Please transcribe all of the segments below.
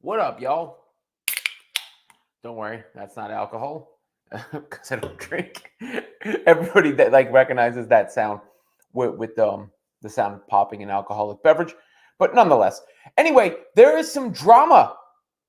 What up, y'all? Don't worry, that's not alcohol because I don't drink. Everybody that recognizes that sound with the sound of popping an alcoholic beverage, but nonetheless. Anyway, there is some drama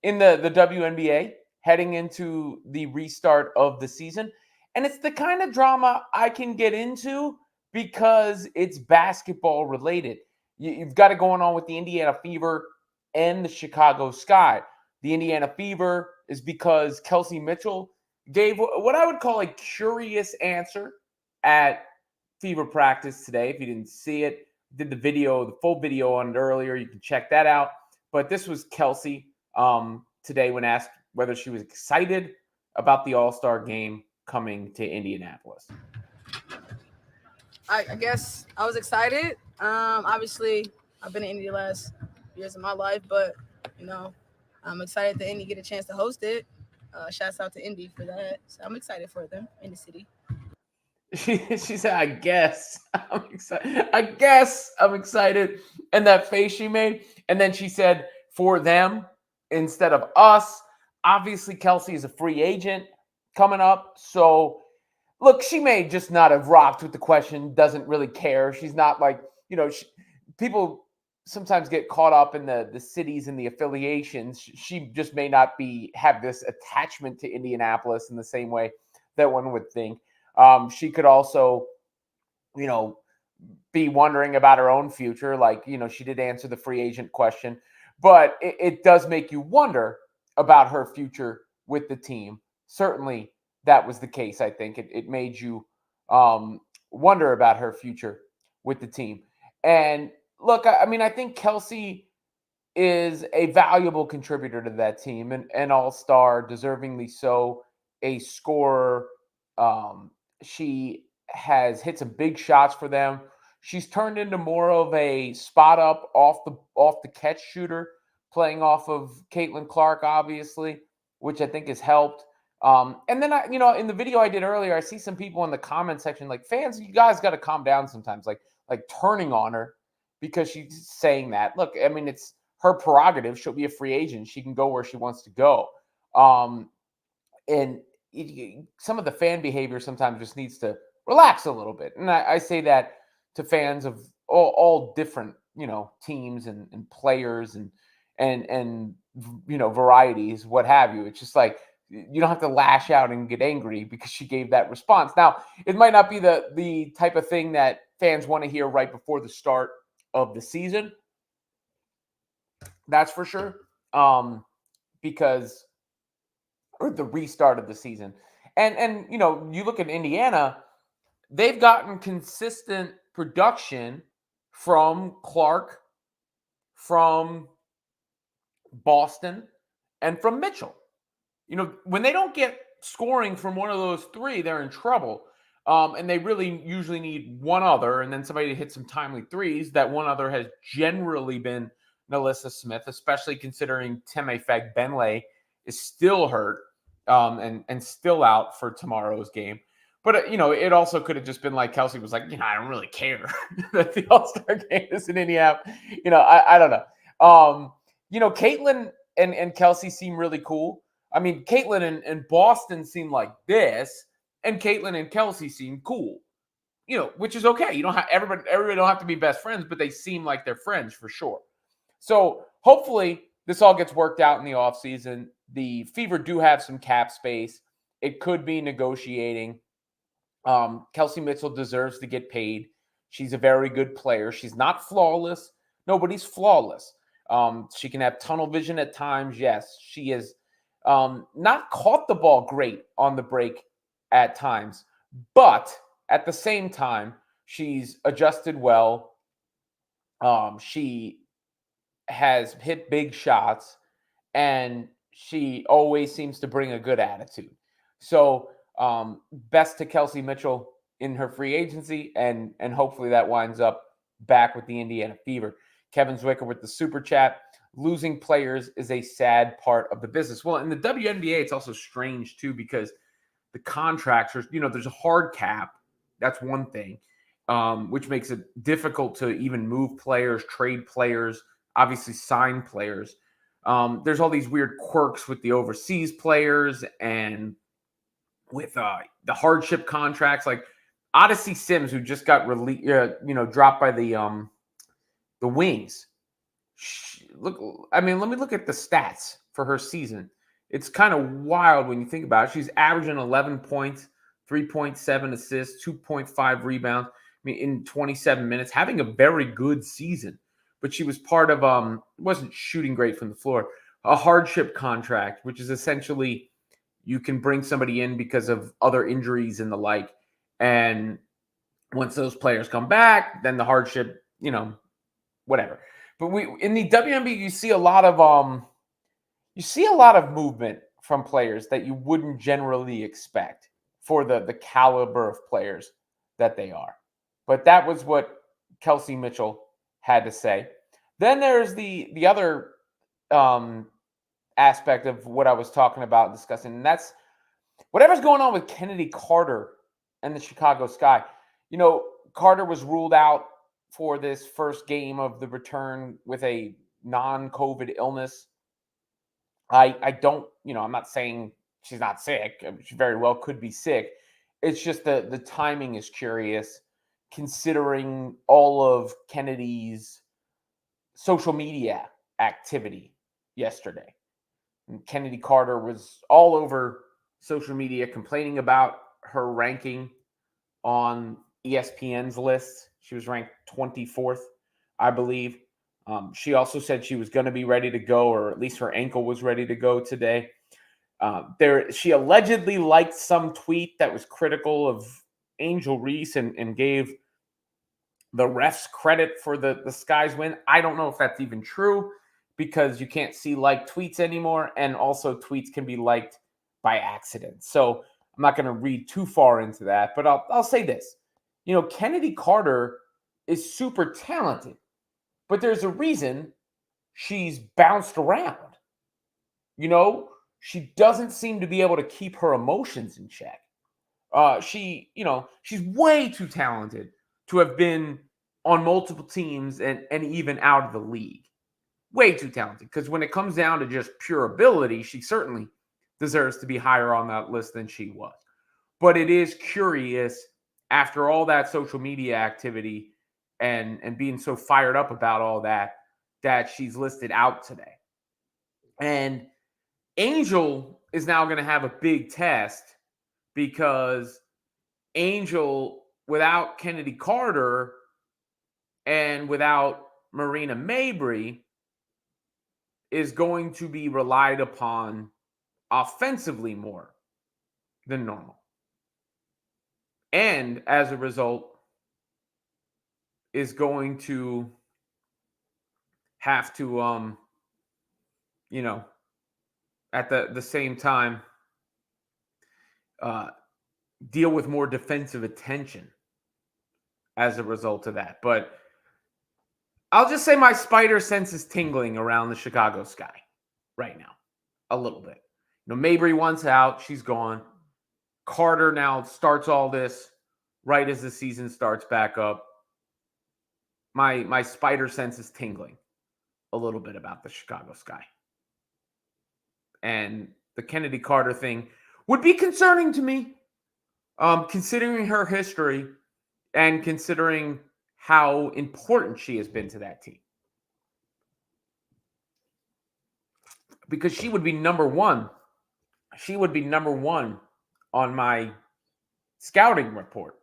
in the WNBA heading into the restart of the season, and it's the kind of drama I can get into because it's basketball related. You've got it going on with the Indiana Fever and the Chicago Sky. The Indiana Fever is because Kelsey Mitchell gave what I would call a curious answer at Fever practice today. If you didn't see it, did the full video on it earlier. You can check that out. But this was Kelsey today when asked whether she was excited about the All-Star game coming to Indianapolis. I guess I was excited. Obviously, I've been in Indy the last years of my life, but I'm excited that Indy get a chance to host it. Shouts out to Indy for that. So I'm excited for them in the city. She said, "I guess I'm excited. I guess I'm excited," and that face she made, and then she said, "For them instead of us." Obviously, Kelsey is a free agent coming up, so. Look, she may just not have rocked with the question, doesn't really care. She's not like, people sometimes get caught up in the cities and the affiliations. She just may not have this attachment to Indianapolis in the same way that one would think. She could also, be wondering about her own future. Like, she did answer the free agent question, but it does make you wonder about her future with the team. Certainly, that was the case. I think it made you wonder about her future with the team. And look, I think Kelsey is a valuable contributor to that team, and an all-star, deservingly so, a scorer. She has hit some big shots for them. She's turned into more of a spot up off the catch shooter, playing off of Caitlin Clark, obviously, which I think has helped. And then in the video I did earlier, I see some people in the comment section like, fans, you guys got to calm down sometimes, like turning on her because she's saying that. Look, I mean, it's her prerogative. She'll be a free agent. She can go where she wants to go. And some of the fan behavior sometimes just needs to relax a little bit. And I say that to fans of all different, teams and players and varieties, what have you. It's just like, you don't have to lash out and get angry because she gave that response. Now, it might not be the type of thing that fans want to hear right before the start of the season. That's for sure. Or the restart of the season. And you look at Indiana, they've gotten consistent production from Clark, from Boston, and from Mitchell. When they don't get scoring from one of those three, they're in trouble. And they really usually need one other, and then somebody to hit some timely threes. That one other has generally been Nalissa Smith, especially considering Temefag Benlay is still hurt and still out for tomorrow's game. But, it also could have just been like Kelsey was like, I don't really care that the All-Star game is in Indianapolis. I don't know. Caitlin and Kelsey seem really cool. I mean, Caitlin and Boston seem like this, and Caitlin and Kelsey seem cool, which is okay. You don't have everybody don't have to be best friends, but they seem like they're friends for sure. So hopefully this all gets worked out in the offseason. The Fever do have some cap space. It could be negotiating. Kelsey Mitchell deserves to get paid. She's a very good player. She's not flawless. Nobody's flawless. She can have tunnel vision at times. Yes, she is not caught the ball great on the break at times, but at the same time, she's adjusted well. She has hit big shots, and she always seems to bring a good attitude. So best to Kelsey Mitchell in her free agency, and hopefully that winds up back with the Indiana Fever. Kevin Zwicker with the super chat. Losing players is a sad part of the business. Well, in the WNBA, it's also strange too because the contracts are, there's a hard cap. That's one thing, which makes it difficult to even move players, trade players, obviously sign players. There's all these weird quirks with the overseas players and with the hardship contracts, like Odyssey Sims, who just got dropped by the Wings. Look, I mean, let me look at the stats for her season. It's kind of wild when you think about it. She's averaging 11 points, 3.7 assists, 2.5 rebounds. I mean, in 27 minutes, having a very good season. But she was part of wasn't shooting great from the floor. A hardship contract, which is essentially you can bring somebody in because of other injuries and the like. And once those players come back, then the hardship, whatever. But in the WNBA, you see a lot of movement from players that you wouldn't generally expect for the caliber of players that they are. But that was what Kelsey Mitchell had to say. Then there's the other aspect of what I was talking about and discussing, and that's whatever's going on with Chennedy Carter and the Chicago Sky. Carter was ruled out for this first game of the return with a non-COVID illness. I don't, I'm not saying she's not sick. She very well could be sick. It's just the timing is curious, considering all of Kennedy's social media activity yesterday. And Chennedy Carter was all over social media complaining about her ranking on ESPN's list. She was ranked 24th, I believe. She also said she was going to be ready to go, or at least her ankle was ready to go today. She allegedly liked some tweet that was critical of Angel Reese and gave the refs credit for the Sky's win. I don't know if that's even true because you can't see liked tweets anymore, and also tweets can be liked by accident. So I'm not going to read too far into that, but I'll say this. Chennedy Carter is super talented, but there's a reason she's bounced around. She doesn't seem to be able to keep her emotions in check. She's way too talented to have been on multiple teams and even out of the league. Way too talented, because when it comes down to just pure ability, she certainly deserves to be higher on that list than she was. But it is curious, after all that social media activity and being so fired up about all that she's listed out today. And Angel is now going to have a big test, because Angel, without Chennedy Carter and without Marina Mabrey, is going to be relied upon offensively more than normal. And as a result, is going to have to, at the same time, deal with more defensive attention as a result of that. But I'll just say my spider sense is tingling around the Chicago Sky right now, a little bit. Mabrey once out, she's gone. Carter now starts all this right as the season starts back up. My spider sense is tingling a little bit about the Chicago Sky. And the Chennedy Carter thing would be concerning to me, considering her history and considering how important she has been to that team. Because she would be number one. She would be number one on my scouting report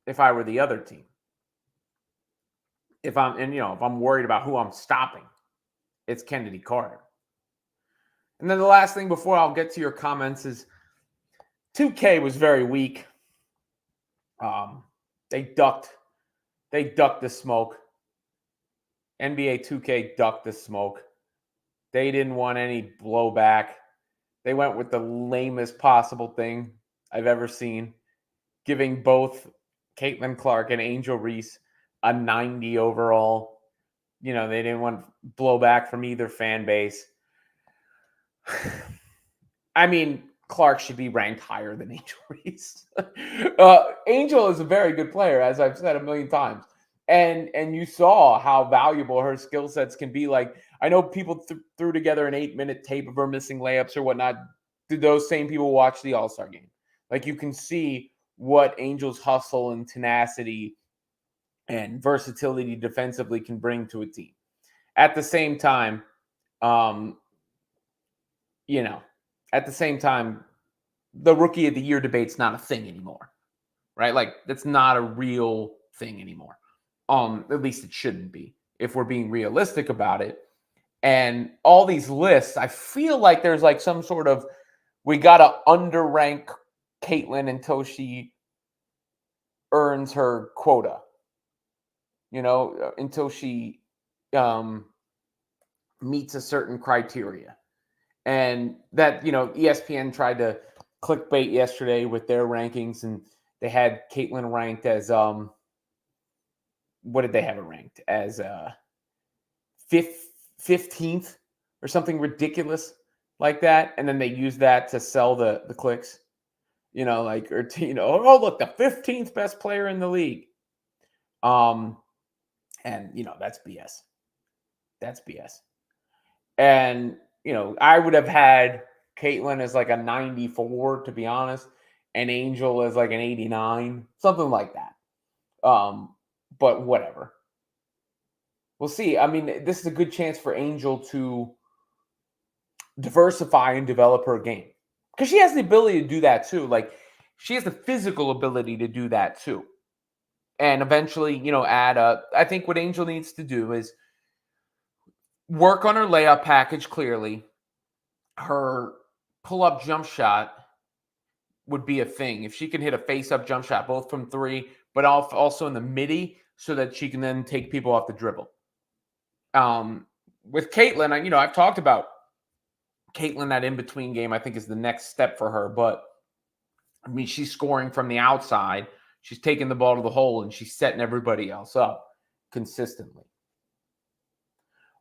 if I were the other team. If I'm worried about who I'm stopping, it's Chennedy Carter. And then the last thing before I'll get to your comments is 2K was very weak. They ducked the smoke. NBA 2K ducked the smoke. They didn't want any blowback. They went with the lamest possible thing I've ever seen, giving both Caitlin Clark and Angel Reese a 90 overall. They didn't want blowback from either fan base. I mean, Clark should be ranked higher than Angel Reese. Angel is a very good player, as I've said a million times. And you saw how valuable her skill sets can be. Like, I know people threw together an 8-minute tape of her missing layups or whatnot. Did those same people watch the All-Star game? Like, you can see what Angel's hustle and tenacity and versatility defensively can bring to a team. At the same time, at the same time, the Rookie of the Year debate's not a thing anymore, right? Like, that's not a real thing anymore. At least it shouldn't be, if we're being realistic about it. And all these lists, I feel like there's like some sort of, we gotta underrank Caitlin until she earns her quota, until she meets a certain criteria. And that, ESPN tried to clickbait yesterday with their rankings, and they had Caitlin ranked as what did they have it ranked as 15th or something ridiculous like that, and then they used that to sell the clicks, oh, look, the 15th best player in the league. And that's BS. That's BS. And I would have had Caitlin as like a 94, to be honest, and Angel as like an 89, something like that. But whatever. We'll see. I mean, this is a good chance for Angel to diversify and develop her game, because she has the ability to do that too. Like, she has the physical ability to do that too. And eventually, I think what Angel needs to do is work on her layup package clearly. Her pull-up jump shot would be a thing. If she can hit a face-up jump shot, both from three, but also in the midi, so that she can then take people off the dribble. With Caitlin, I've talked about Caitlin, that in-between game, I think, is the next step for her. But, I mean, she's scoring from the outside. She's taking the ball to the hole, and she's setting everybody else up consistently.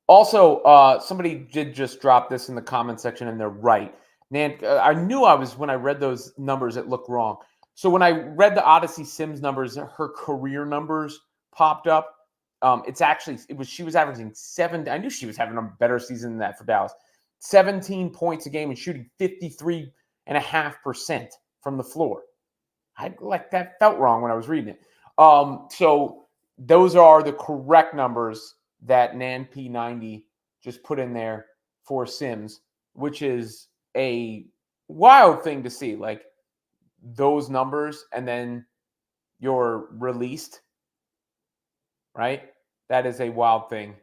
Also, somebody did just drop this in the comment section, and they're right. I knew when I read those numbers, it looked wrong. So when I read the Odyssey Sims numbers, her career numbers popped up. She was averaging 7. I knew she was having a better season than that for Dallas. 17 points a game and shooting 53.5% from the floor. That felt wrong when I was reading it. So those are the correct numbers that Nan P90 just put in there for Sims, which is a wild thing to see. Like, those numbers, and then you're released, right? That is a wild thing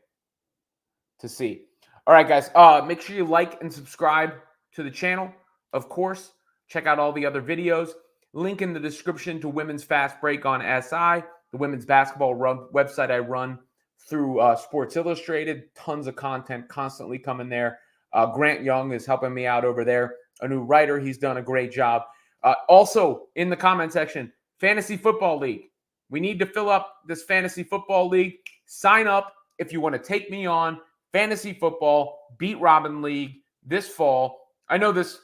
to see. All right, guys, make sure you like and subscribe to the channel. Of course, check out all the other videos. Link in the description to Women's Fast Break on SI, the women's basketball website I run through Sports Illustrated. Tons of content constantly coming there. Grant Young is helping me out over there, a new writer. He's done a great job. Also, in the comment section, Fantasy Football League. We need to fill up this Fantasy Football League. Sign up if you want to take me on. Fantasy Football Beat Robin League this fall. I know this,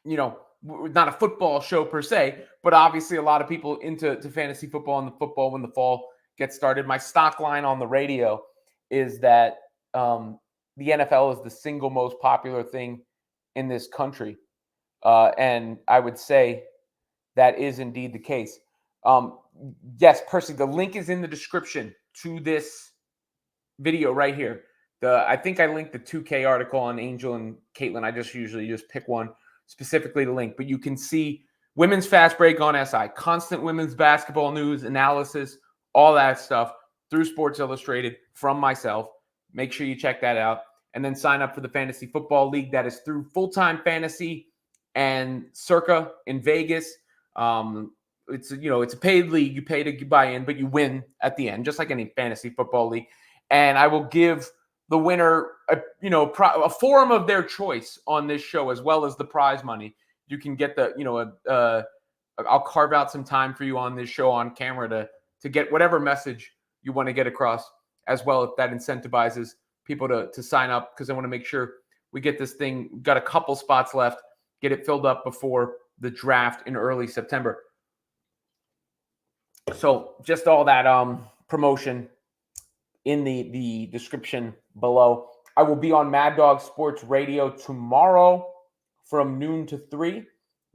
not a football show per se, but obviously a lot of people into fantasy football and the football when the fall gets started. My stock line on the radio is that the NFL is the single most popular thing in this country. And I would say that is indeed the case. Yes, Percy, the link is in the description to this video right here. I think I linked the 2K article on Angel and Caitlin. I usually just pick one specifically to link. But you can see Women's Fast Break on SI, constant women's basketball news, analysis, all that stuff through Sports Illustrated from myself. Make sure you check that out. And then sign up for the Fantasy Football League. That is through Full-Time Fantasy and Circa in Vegas. It's a paid league. You pay to buy in, but you win at the end, just like any fantasy football league. And I will give the winner a forum of their choice on this show, as well as the prize money. You can get I'll carve out some time for you on this show on camera to get whatever message you want to get across, as well, if that incentivizes people to sign up, because I want to make sure we get this thing. Got a couple spots left, get it filled up before the draft in early September. So just all that promotion in the description below. I will be on Mad Dog Sports Radio tomorrow from noon to 3.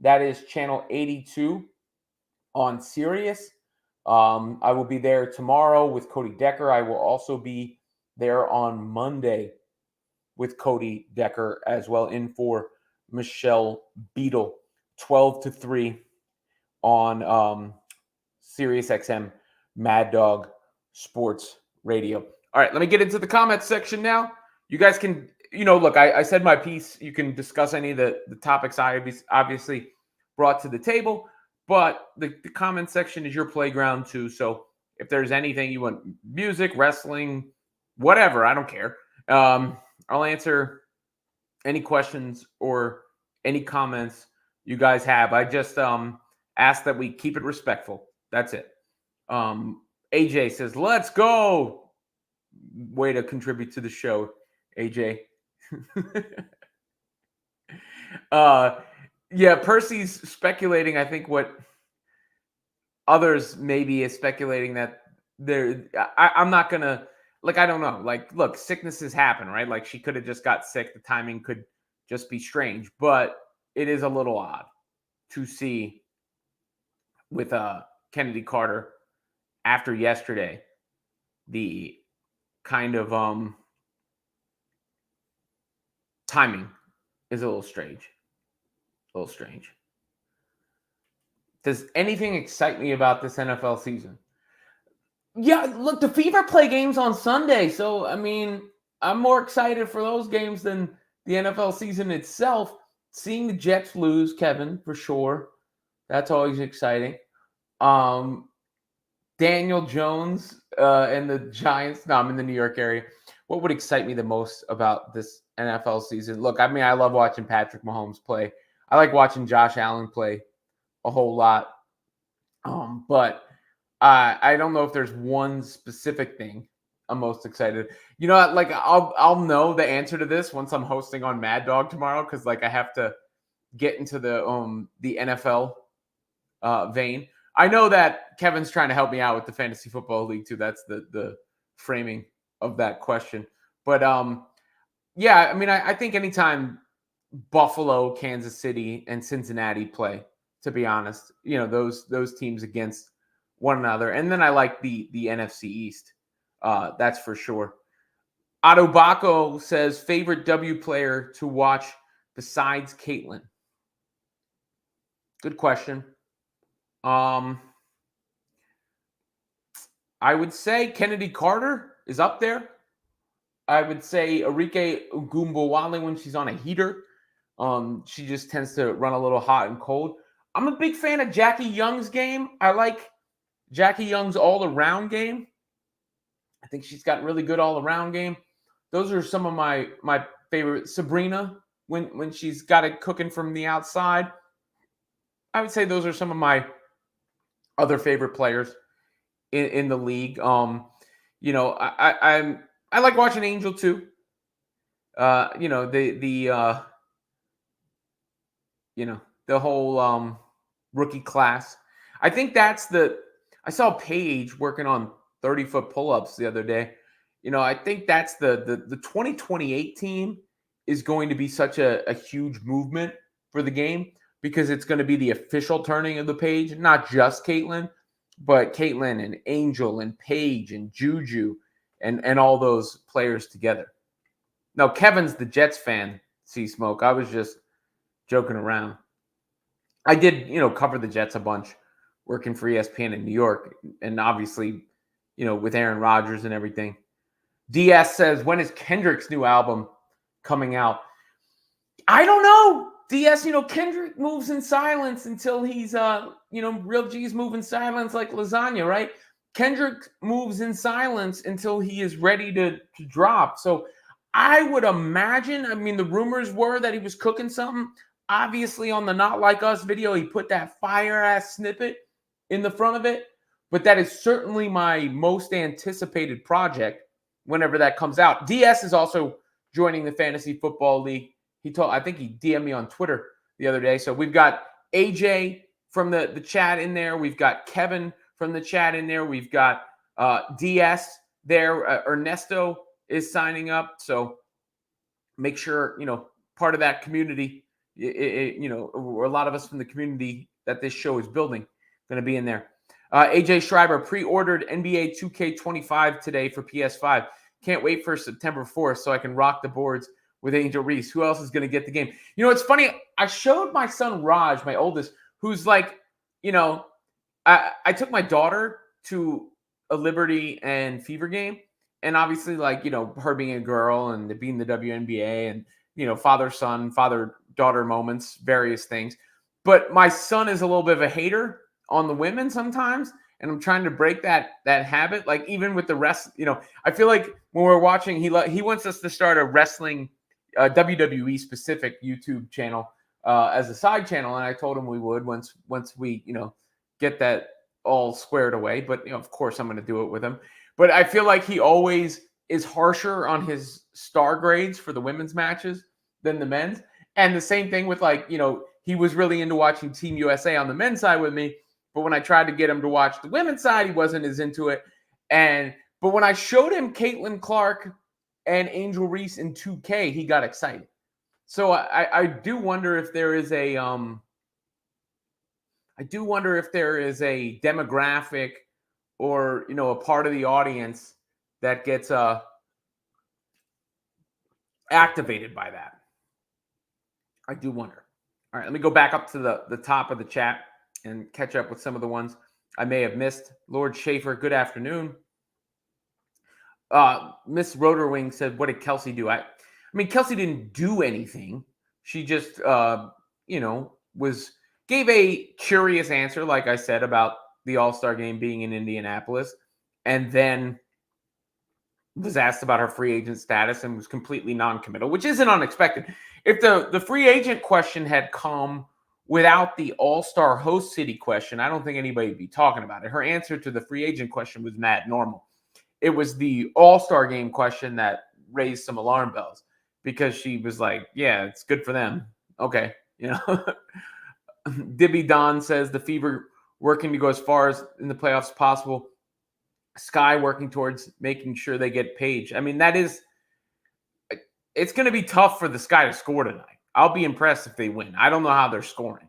That is channel 82 on Sirius. I will be there tomorrow with Cody Decker. I will also be there on Monday with Cody Decker as well, in for Michelle Beadle, 12 to 3 on Sirius XM Mad Dog Sports Radio. All right, let me get into the comments section now. You guys can, look, I said my piece. You can discuss any of the topics I obviously brought to the table, but the comment section is your playground too. So if there's anything you want, music, wrestling, whatever, I don't care. I'll answer any questions or any comments you guys have. I just ask that we keep it respectful. That's it. AJ says, let's go. Way to contribute to the show, AJ. Yeah, Percy's speculating, I think, what others maybe is speculating that I'm not going to, I don't know. Look, sicknesses happen, right? Like, she could have just got sick. The timing could just be strange. But it is a little odd to see with Chennedy Carter after yesterday, the kind of timing is a little strange. Does anything excite me about this NFL season? Yeah, look, the Fever play games on Sunday. So, I mean, I'm more excited for those games than the NFL season itself. Seeing the Jets lose, Kevin, for sure. That's always exciting. Daniel Jones and the Giants. No, I'm in the New York area. What would excite me the most about this NFL season? Look, I mean, I love watching Patrick Mahomes play. I like watching Josh Allen play a whole lot. But I don't know if there's one specific thing I'm most excited. I'll know the answer to this once I'm hosting on Mad Dog tomorrow, because I have to get into the NFL vein. I know that Kevin's trying to help me out with the Fantasy Football League too. That's the framing of that question. But yeah, I mean, I think anytime Buffalo, Kansas City, and Cincinnati play, to be honest, those teams against one another. And then I like the NFC East. That's for sure. Otto Baco says, favorite W player to watch besides Caitlin? Good question. I would say Chennedy Carter is up there. I would say Arike Ogunbowale when she's on a heater. She just tends to run a little hot and cold. I'm a big fan of Jackie Young's game. I like Jackie Young's all-around game. I think she's got really good all-around game. Those are some of my favorite. Sabrina, when she's got it cooking from the outside. I would say those are some of my other favorite players in the league. I like watching Angel too. The whole rookie class. I think I saw Paige working on 30-foot pull-ups the other day. I think that's the 2028 team is going to be such a huge movement for the game, because it's going to be the official turning of the page, not just Caitlin, but Caitlin and Angel and Paige and Juju and all those players together. Now, Kevin's the Jets fan, C-Smoke. I was just joking around. I did, cover the Jets a bunch working for ESPN in New York, and obviously, with Aaron Rodgers and everything. DS says, when is Kendrick's new album coming out? I don't know. DS, Kendrick moves in silence until he's, real G's move in silence like lasagna, right? Kendrick moves in silence until he is ready to drop. So I would imagine, the rumors were that he was cooking something. Obviously, on the Not Like Us video, he put that fire-ass snippet in the front of it. But that is certainly my most anticipated project whenever that comes out. DS is also joining the Fantasy Football League. I think he DM'd me on Twitter the other day. So we've got AJ from the chat in there. We've got Kevin from the chat in there. We've got DS there, Ernesto is signing up. So make sure, part of that community, a lot of us from the community that this show is building going to be in there. AJ Schreiber pre-ordered NBA 2K25 today for PS5. Can't wait for September 4th so I can rock the boards with Angel Reese. Who else is going to get the game? It's funny. I showed my son Raj, my oldest, who's like, I took my daughter to a Liberty and Fever game. And obviously, like, her being a girl and being the WNBA and, father-son, father-daughter moments, various things. But my son is a little bit of a hater on the women sometimes. And I'm trying to break that habit. Like, even with the rest, I feel like when we're watching, he wants us to start a wrestling WWE specific YouTube channel as a side channel. And I told him we would once we, get that all squared away. But, of course, I'm going to do it with him. But I feel like he always is harsher on his star grades for the women's matches than the men's. And the same thing with, like, he was really into watching Team USA on the men's side with me. But when I tried to get him to watch the women's side, he wasn't as into it. But when I showed him Caitlin Clark and Angel Reese in 2K, he got excited. So I do wonder if there is a demographic or, a part of the audience that gets activated by that. I do wonder. All right, let me go back up to the top of the chat and catch up with some of the ones I may have missed. Lord Schaefer, good afternoon. Miss Rotorwing said, what did Kelsey do? I mean, Kelsey didn't do anything. She just, gave a curious answer, like I said, about the All-Star game being in Indianapolis, and then was asked about her free agent status and was completely non-committal, which isn't unexpected. If the free agent question had come without the All-Star host city question, I don't think anybody would be talking about it. Her answer to the free agent question was mad normal. It was the All-Star game question that raised some alarm bells because she was like, yeah, it's good for them. Okay. Dibby Don says the Fever working to go as far as in the playoffs as possible. Sky working towards making sure they get Paige. I mean, it's going to be tough for the Sky to score tonight. I'll be impressed if they win. I don't know how they're scoring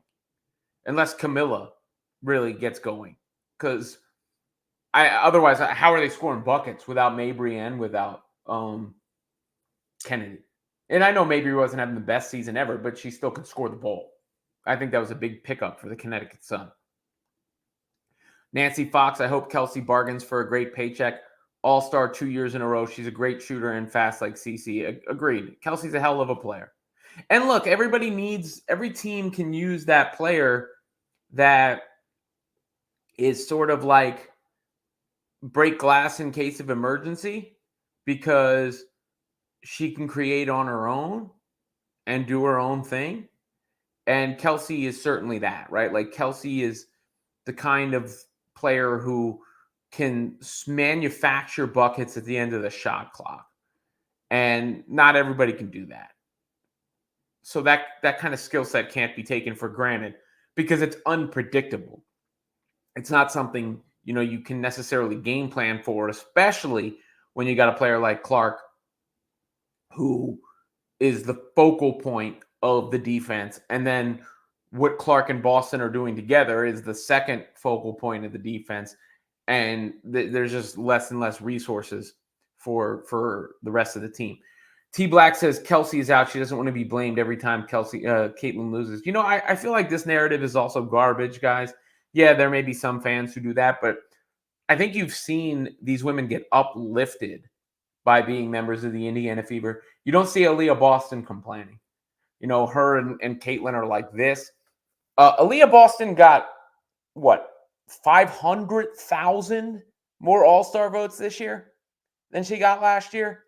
unless Camilla really gets going. Because otherwise, how are they scoring buckets without Mabry and without Kennedy? And I know Mabry wasn't having the best season ever, but she still could score the ball. I think that was a big pickup for the Connecticut Sun. Nancy Fox, I hope Kelsey bargains for a great paycheck. All-star 2 years in a row. She's a great shooter and fast like CC. Agreed. Kelsey's a hell of a player. And look, every team can use that player that is sort of like break glass in case of emergency because she can create on her own and do her own thing. And Kelsey is certainly that, right? Like Kelsey is the kind of player who can manufacture buckets at the end of the shot clock. And not everybody can do that. So that kind of skill set can't be taken for granted because it's unpredictable. It's not something, you can necessarily game plan for, especially when you got a player like Clark who is the focal point of the defense. And then what Clark and Boston are doing together is the second focal point of the defense. And there's just less and less resources for the rest of the team. T Black says Kelsey is out. She doesn't want to be blamed every time Caitlin loses. I feel like this narrative is also garbage, guys. Yeah, there may be some fans who do that, but I think you've seen these women get uplifted by being members of the Indiana Fever. You don't see Aaliyah Boston complaining. Her and Caitlin are like this. Aaliyah Boston got, 500,000 more All-Star votes this year than she got last year.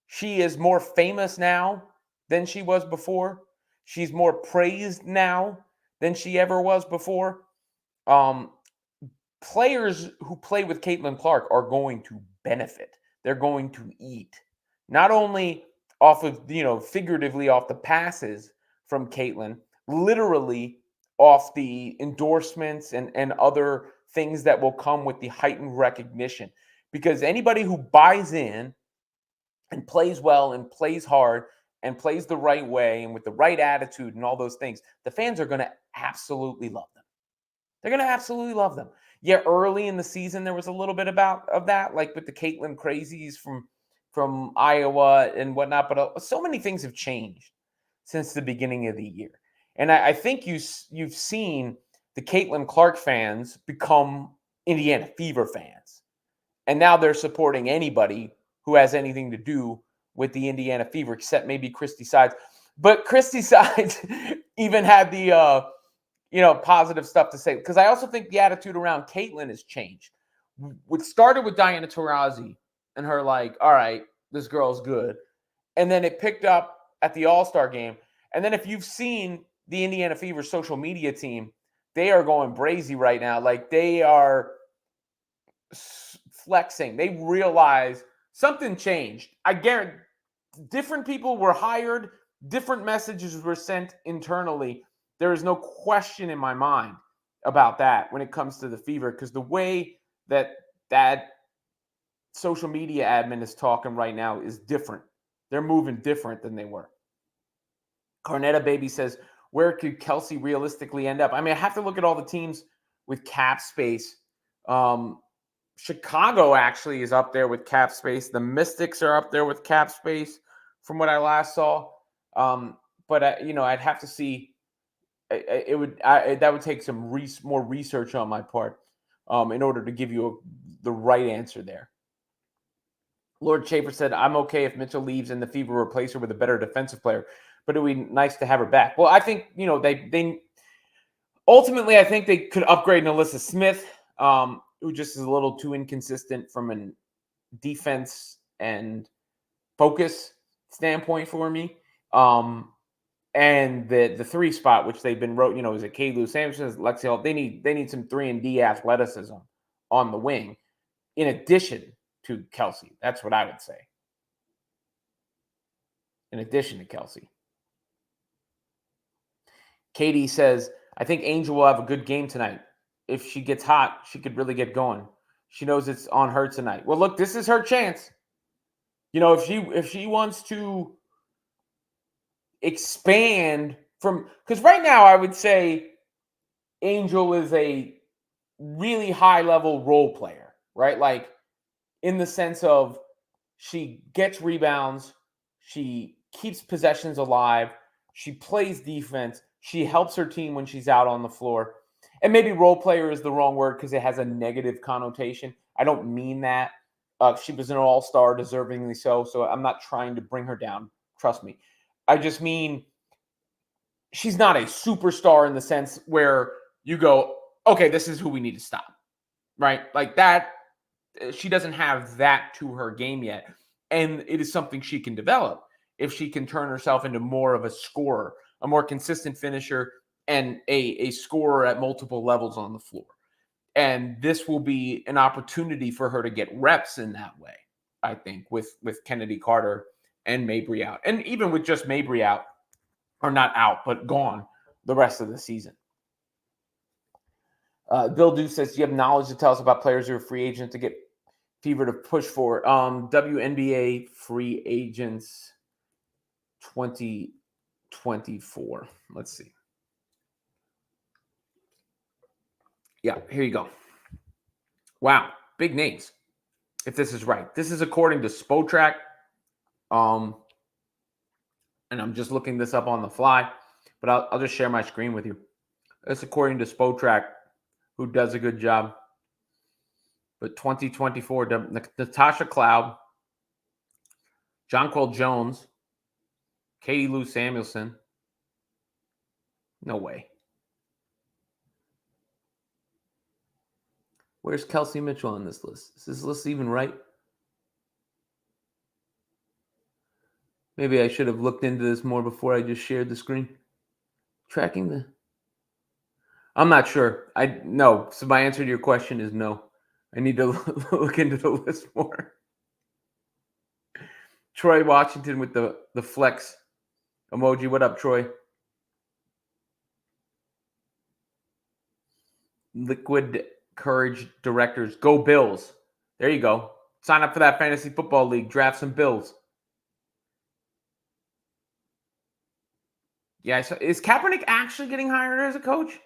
She is more famous now than she was before. She's more praised now than she ever was before. Players who play with Caitlin Clark are going to benefit. They're going to eat. Not only off of, figuratively off the passes from Caitlin, literally off the endorsements and other things that will come with the heightened recognition. because anybody who buys in and plays well and plays hard and plays the right way and with the right attitude and all those things, the fans are going to absolutely love them. They're going to absolutely love them. Yeah, early in the season there was a little bit of that, like with the Caitlin crazies from Iowa and whatnot. But so many things have changed since the beginning of the year, and I think you've seen the Caitlin Clark fans become Indiana Fever fans, and now they're supporting anybody who has anything to do with the Indiana Fever, except maybe Christy Sides. But Christy Sides even had the positive stuff to say, because I also think the attitude around Caitlin has changed. What started with Diana Taurasi and her like, all right, this girl's good. And then it picked up at the All-Star game. And then if you've seen the Indiana Fever social media team, they are going brazy right now. Like they are flexing. They realize something changed. I guarantee different people were hired, different messages were sent internally. There is no question in my mind about that when it comes to the Fever, because the way that social media admin is talking right now is different. They're moving different than they were. Carnetta Baby says, where could Kelsey realistically end up? I mean, I have to look at all the teams with cap space. Chicago actually is up there with cap space. The Mystics are up there with cap space from what I last saw. But I'd have to see. That would take some more research on my part in order to give you the right answer there. Lord Schaefer said, I'm okay if Mitchell leaves and the Fever replace her with a better defensive player, but it would be nice to have her back. Well, I think, they ultimately, I think they could upgrade Alyssa Smith, who just is a little too inconsistent from a defense and focus standpoint for me. And the 3 spot, which they've been is it Kaylu Sampson, Lexi Hall. They need some 3-and-D athleticism on the wing, in addition to Kelsey. That's what I would say. In addition to Kelsey. Katie says, I think Angel will have a good game tonight. If she gets hot, she could really get going. She knows it's on her tonight. Well, look, this is her chance. If she wants to expand from, because right now I would say Angel is a really high level role player, right? Like in the sense of she gets rebounds, she keeps possessions alive, she plays defense, she helps her team when she's out on the floor. And maybe role player is the wrong word because it has a negative connotation. I don't mean that. She was an all-star, deservingly so. So I'm not trying to bring her down. Trust me. I just mean she's not a superstar in the sense where you go, okay, this is who we need to stop, right? Like that. She doesn't have that to her game yet. And it is something she can develop if she can turn herself into more of a scorer, a more consistent finisher, and a scorer at multiple levels on the floor. And this will be an opportunity for her to get reps in that way, I think, with Chennedy Carter and Mabry out. And even with just Mabry out, or not out, but gone the rest of the season. Bill Deuce says, do you have knowledge to tell us about players who are free agents to get Fever to push for? WNBA free agents 2024. Let's see. Yeah, here you go. Wow, big names. If this is right. This is according to Spotrac. And I'm just looking this up on the fly, but I'll just share my screen with you. That's according to Spotrac, who does a good job. But 2024, Natasha Cloud, Jonquel Jones, Katie Lou Samuelson. No way. Where's Kelsey Mitchell on this list? Is this list even right? Maybe I should have looked into this more before I just shared the screen. Tracking the... I'm not sure. No. So my answer to your question is no. I need to look into the list more. Troy Washington with the flex emoji. What up, Troy? Liquid Courage directors. Go Bills. There you go. Sign up for that fantasy football league. Draft some Bills. Yeah, so is Kaepernick actually getting hired as a coach?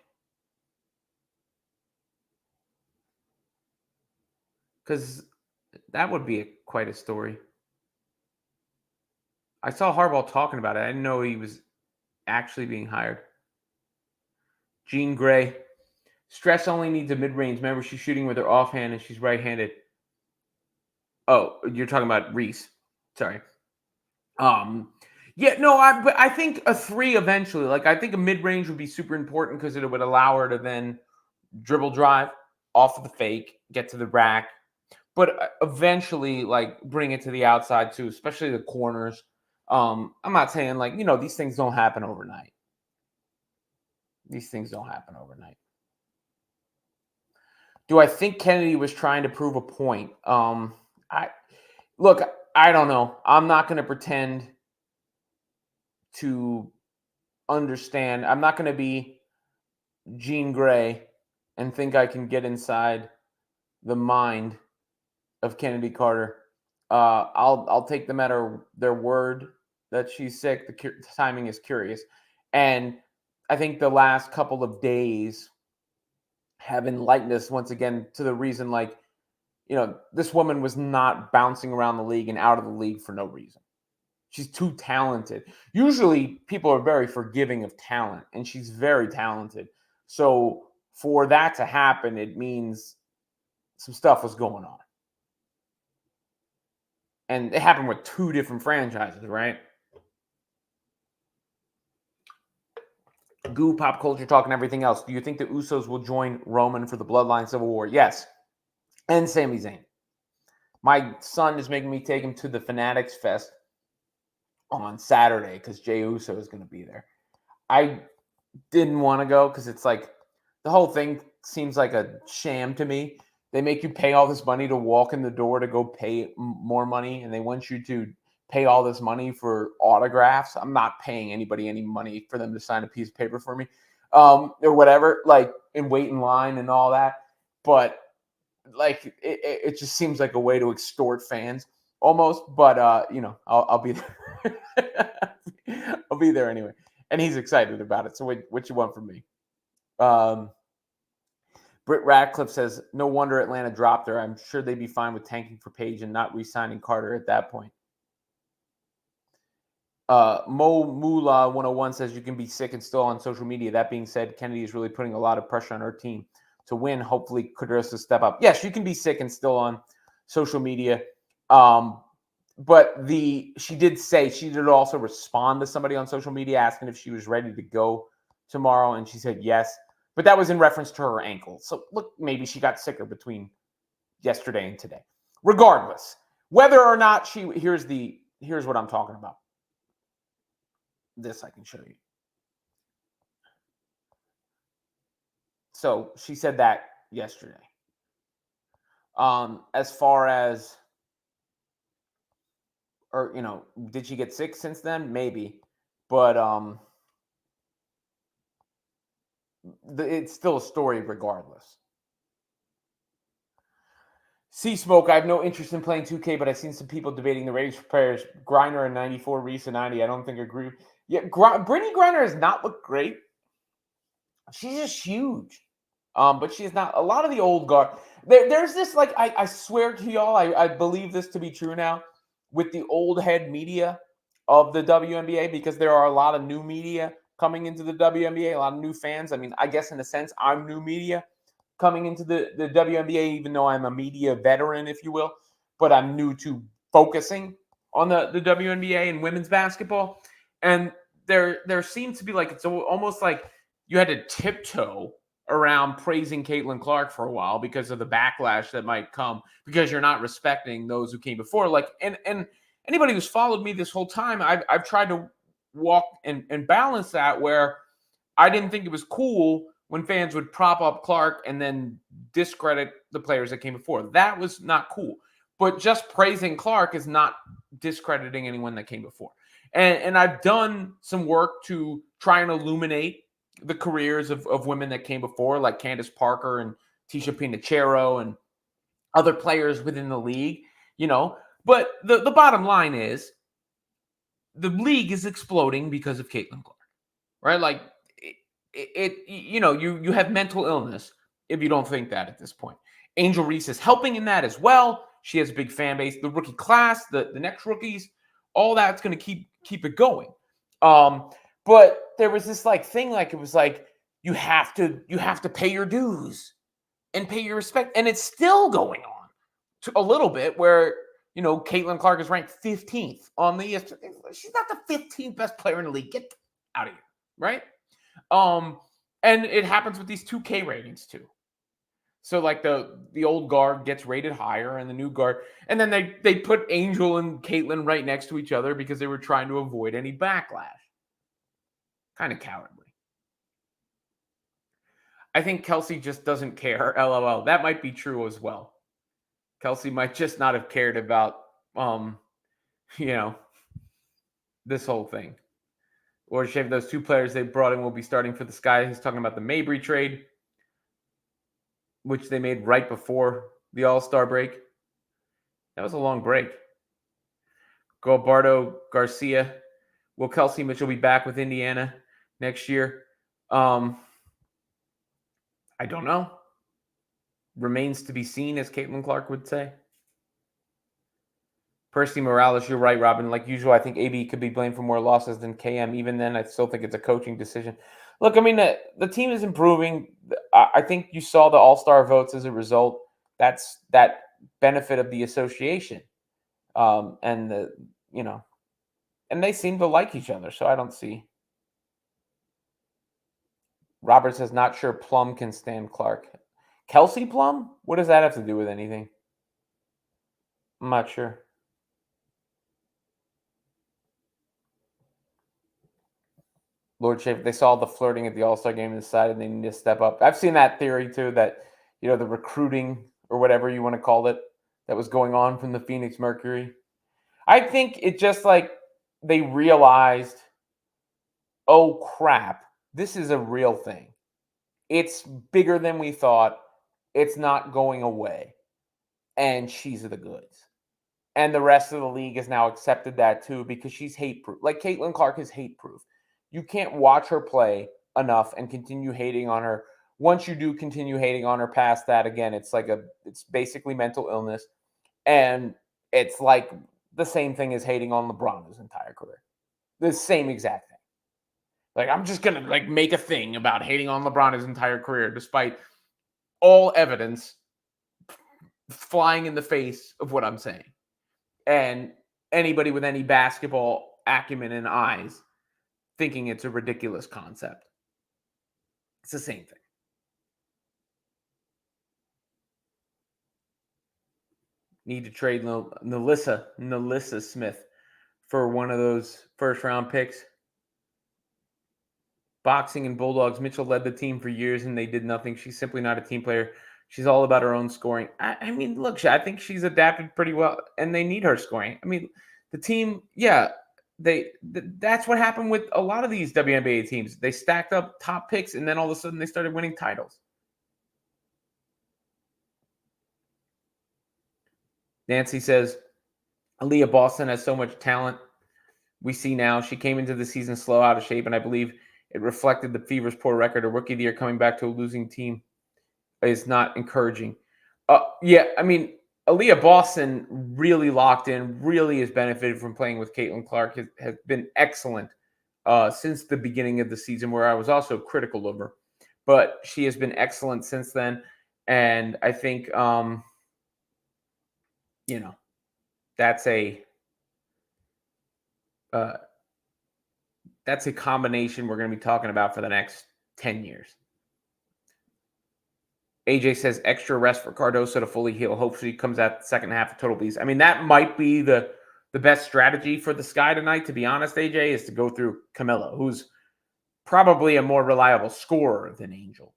Because that would be quite a story. I saw Harbaugh talking about it. I didn't know he was actually being hired. Jean Gray. Stress only needs a mid-range. Remember, she's shooting with her offhand and she's right-handed. Oh, you're talking about Reese. Sorry. Yeah, no, but I think a 3 eventually. Like, I think a mid-range would be super important because it would allow her to then dribble drive off of the fake, get to the rack, but eventually, like, bring it to the outside too, especially the corners. I'm not saying, like, these things don't happen overnight. These things don't happen overnight. Do I think Chennedy was trying to prove a point? I don't know. I'm not going to pretend to understand. I'm not going to be Jean Grey and think I can get inside the mind of Chennedy Carter. I'll take them at their word that she's sick. The timing is curious, and I think the last couple of days have enlightened us once again to the reason, like, this woman was not bouncing around the league and out of the league for no reason. She's too talented. Usually people are very forgiving of talent, and she's very talented. So for that to happen, it means some stuff was going on. And it happened with 2 different franchises, right? Goo, pop culture talk, and everything else. Do you think the Usos will join Roman for the Bloodline Civil War? Yes. And Sami Zayn. My son is making me take him to the Fanatics Fest on Saturday because Jey Uso is going to be there. I didn't want to go because it's like the whole thing seems like a sham to me. They make you pay all this money to walk in the door to go pay more money, and they want you to pay all this money for autographs. I'm not paying anybody any money for them to sign a piece of paper for me, or whatever, like, and wait in line and all that. But like, it just seems like a way to extort fans almost. But I'll be there. I'll be there anyway, and he's excited about it. So what you want from me? Britt Radcliffe says, no wonder Atlanta dropped her. I'm sure they'd be fine with tanking for Paige and not re-signing Carter at that point. Mo Mula 101 says, you can be sick and still on social media. That being said, Kennedy is really putting a lot of pressure on her team to win. Hopefully, Cadressa step up. Yes, you can be sick and still on social media. But she did also respond to somebody on social media asking if she was ready to go tomorrow, and she said yes. But that was in reference to her ankle. So, look, maybe she got sicker between yesterday and today. Regardless, whether or not here's what I'm talking about. This I can show you. So, she said that yesterday. As far as, or, did she get sick since then? Maybe. But, it's still a story regardless. Sea Smoke, I have no interest in playing 2K, but I've seen some people debating the ratings for players. Griner in 94, Reese in 90. I don't think I agree. Yeah, Brittany Griner has not looked great. She's just huge. But she's not. A lot of the old guard. There's this, like, I swear to y'all, I believe this to be true now, with the old head media of the WNBA, because there are a lot of new media coming into the WNBA, a lot of new fans. I mean, I guess in a sense, I'm new media coming into the WNBA, even though I'm a media veteran, if you will. But I'm new to focusing on the WNBA and women's basketball. And there seems to be, like, it's almost like you had to tiptoe around praising Caitlin Clark for a while because of the backlash that might come because you're not respecting those who came before. Like, and anybody who's followed me this whole time, I've tried to walk and balance that, where I didn't think it was cool when fans would prop up Clark and then discredit the players that came before. That was not cool. But just praising Clark is not discrediting anyone that came before. And I've done some work to try and illuminate the careers of women that came before, like Candace Parker and Tisha Pinachero and other players within the league, But the bottom line is the league is exploding because of Caitlin Clark, right? Like you have mental illness if you don't think that at this point. Angel Reese is helping in that as well. She has a big fan base. The rookie class, the next rookies, all that's going to keep it going. But there was this thing, it was like you have to pay your dues and pay your respect, and it's still going on to a little bit where Caitlin Clark is ranked 15th on the ESPN. She's not the 15th best player in the league. Get out of here, right? And it happens with these 2K ratings too. So the old guard gets rated higher and the new guard, and then they put Angel and Caitlin right next to each other because they were trying to avoid any backlash. Kind of cowardly. I think Kelsey just doesn't care. LOL. That might be true as well. Kelsey might just not have cared about this whole thing. Or shave those two players they brought in will be starting for the Sky. He's talking about the Mabry trade, which they made right before the All-Star break. That was a long break. Gilberto Garcia. Will Kelsey Mitchell be back with Indiana next year? I don't know. Remains to be seen, as Caitlin Clark would say. Percy Morales, you're right, Robin. Like usual, I think AB could be blamed for more losses than KM. Even then, I still think it's a coaching decision. Look, I mean, the team is improving. I think you saw the All-Star votes as a result. That's that benefit of the association. And they seem to like each other, so I don't see. Robert says, not sure Plum can stand Clark. Kelsey Plum? What does that have to do with anything? I'm not sure. Lord Schaefer, they saw the flirting at the All-Star game and decided they need to step up. I've seen that theory too, that the recruiting or whatever you want to call it that was going on from the Phoenix Mercury. I think it just they realized, oh crap, this is a real thing. It's bigger than we thought. It's not going away. And she's the goods. And the rest of the league has now accepted that too because she's hate-proof. Like Caitlin Clark is hate-proof. You can't watch her play enough and continue hating on her. Once you do continue hating on her past that, again, it's basically mental illness. And it's like the same thing as hating on LeBron his entire career. The same exact thing. Like, I'm just going to make a thing about hating on LeBron his entire career, despite all evidence flying in the face of what I'm saying. And anybody with any basketball acumen and eyes thinking it's a ridiculous concept. It's the same thing. Need to trade Nalissa Smith for one of those first-round picks. Boxing and Bulldogs. Mitchell led the team for years, and they did nothing. She's simply not a team player. She's all about her own scoring. I mean, look, I think she's adapted pretty well, and they need her scoring. I mean, the team, yeah, that's what happened with a lot of these WNBA teams. They stacked up top picks, and then all of a sudden they started winning titles. Nancy says, Aaliyah Boston has so much talent. We see now she came into the season slow, out of shape, and I believe it reflected the Fever's poor record. A rookie of the year coming back to a losing team is not encouraging. Yeah, I mean, Aaliyah Boston really locked in, really has benefited from playing with Caitlin Clark, has been excellent since the beginning of the season, where I was also critical of her. But she has been excellent since then. And I think, that's a combination we're going to be talking about for the next 10 years. AJ says extra rest for Cardoso to fully heal. Hopefully he comes out the second half of Total Beast. I mean, that might be the best strategy for the Sky tonight, to be honest, AJ, is to go through Camilla, who's probably a more reliable scorer than Angel.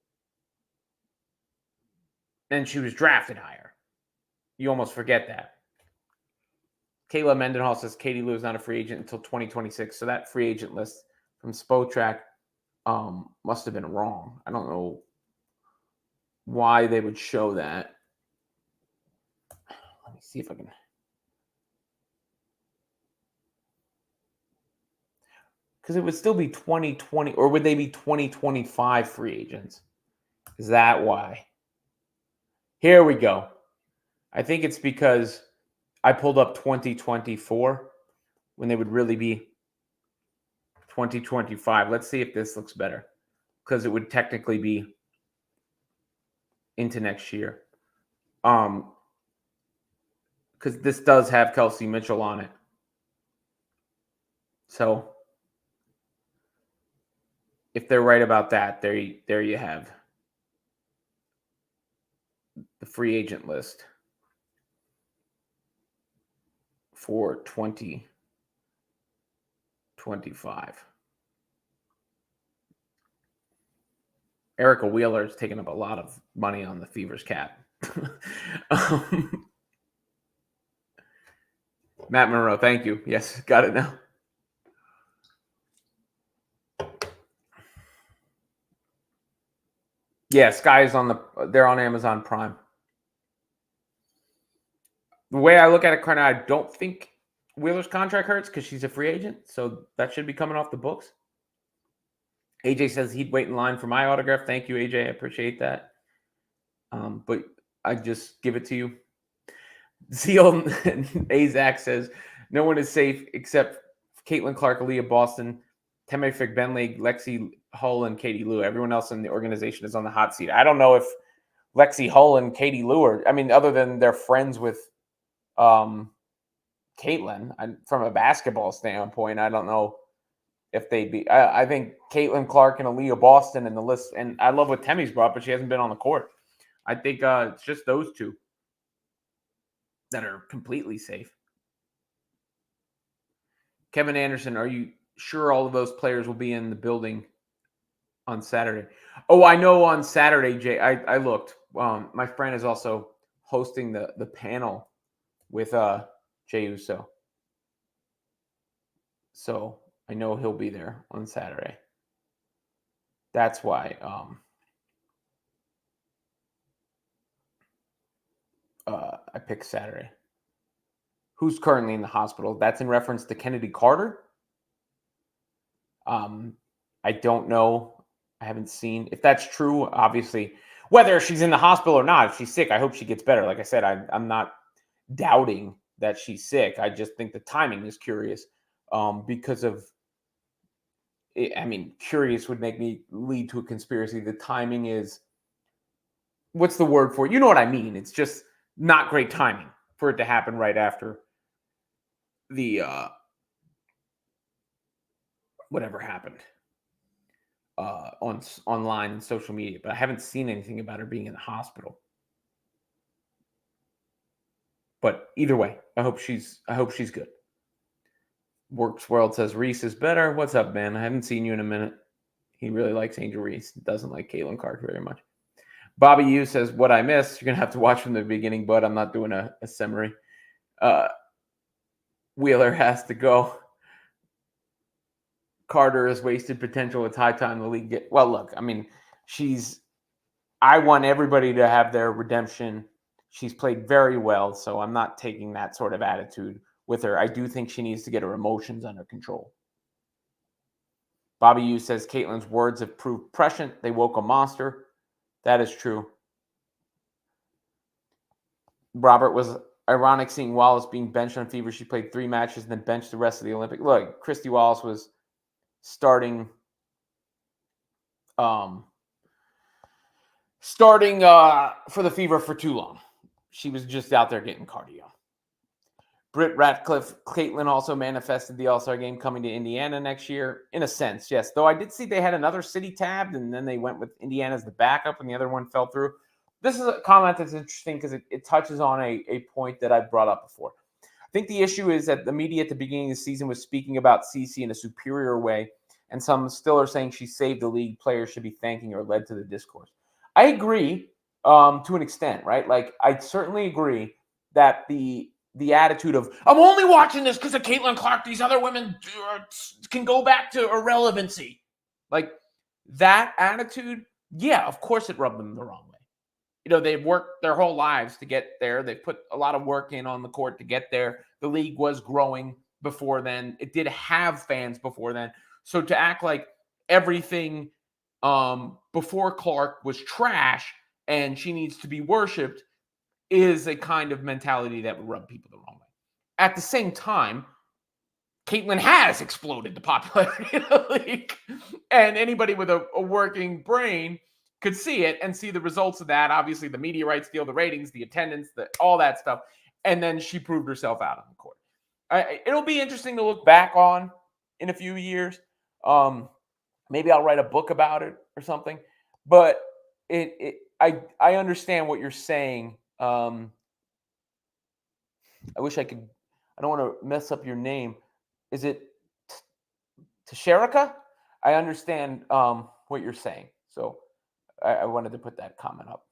And she was drafted higher. You almost forget that. Kayla Mendenhall says Katie Lou is not a free agent until 2026. So that free agent list from Spotrac must have been wrong. I don't know why they would show that. Let me see if I can Because it would still be 2020, or would they be 2025 free agents? Is that why? Here we go. I think it's because I pulled up 2024 when they would really be 2025. Let's see if this looks better, because it would technically be into next year. Because this does have Kelsey Mitchell on it. So if they're right about that, there you have the free agent list for 2025. Erica Wheeler is taking up a lot of money on the Fever's cap. Matt Monroe, thank you. Yes, got it now. Yeah, Sky is they're on Amazon Prime. The way I look at it, currently, I don't think Wheeler's contract hurts because she's a free agent, so that should be coming off the books. AJ says he'd wait in line for my autograph. Thank you, AJ. I appreciate that. But I just give it to you. Zeal Azak says no one is safe except Caitlin Clark, Aaliyah Boston, Teme Benley, Lexi Hull, and Katie Lou. Everyone else in the organization is on the hot seat. I don't know if Lexi Hull and Katie Lou are, other than they're friends with Caitlin. From a basketball standpoint, I don't know if they'd be. I think Caitlin Clark and Aaliyah Boston in the list, and I love what Temmy's brought, but she hasn't been on the court. I think it's just those two that are completely safe. Kevin Anderson, are you sure all of those players will be in the building on Saturday? Oh, I know on Saturday, Jay. I looked. My friend is also hosting the panel with Jay Uso. So I know he'll be there on Saturday. That's why I picked Saturday. Who's currently in the hospital? That's in reference to Chennedy Carter. I don't know. I haven't seen. If that's true, obviously, whether she's in the hospital or not, if she's sick, I hope she gets better. Like I said, I'm not doubting that she's sick. I just think the timing is curious because of, curious would make me lead to a conspiracy. The timing is, what's the word for it? You know what I mean? It's just not great timing for it to happen right after the whatever happened online and social media. But I haven't seen anything about her being in the hospital. But either way, I hope she's good. Works World says Reese is better. What's up, man? I haven't seen you in a minute. He really likes Angel Reese. Doesn't like Caitlin Clark very much. Bobby Yu says, what I missed, you're going to have to watch from the beginning, but I'm not doing a summary. Wheeler has to go. Carter has wasted potential. It's high time the league well, look, I want everybody to have their redemption. She's played very well, so I'm not taking that sort of attitude with her. I do think she needs to get her emotions under control. Bobby Yu says Caitlin's words have proved prescient. They woke a monster. That is true. Robert, was ironic seeing Wallace being benched on Fever. She played 3 matches and then benched the rest of the Olympic. Look, Christy Wallace was starting for the Fever for too long. She was just out there getting cardio. Britt Ratcliffe, Caitlin also manifested the All-Star game coming to Indiana next year. In a sense, yes. Though I did see they had another city tabbed, and then they went with Indiana as the backup, and the other one fell through. This is a comment that's interesting because it touches on a point that I brought up before. I think the issue is that the media at the beginning of the season was speaking about Cece in a superior way, and some still are saying she saved the league. Players should be thanking her, led to the discourse. I agree to an extent, right? Like, I certainly agree that the attitude of, I'm only watching this because of Caitlin Clark. These other women can go back to irrelevancy. Like, that attitude, yeah, of course it rubbed them the wrong way. They've worked their whole lives to get there. They've put a lot of work in on the court to get there. The league was growing before then. It did have fans before then. So to act like everything before Clark was trash and she needs to be worshipped is a kind of mentality that would rub people the wrong way. At the same time, Caitlyn has exploded the popularity of the league. And anybody with a working brain could see it and see the results of that. Obviously, the media rights deal, the ratings, the attendance, all that stuff. And then she proved herself out on the court. It'll be interesting to look back on in a few years. Maybe I'll write a book about it or something. But I understand what you're saying. I wish I could. I don't want to mess up your name. Is it Tasherika? I understand what you're saying. So I wanted to put that comment up.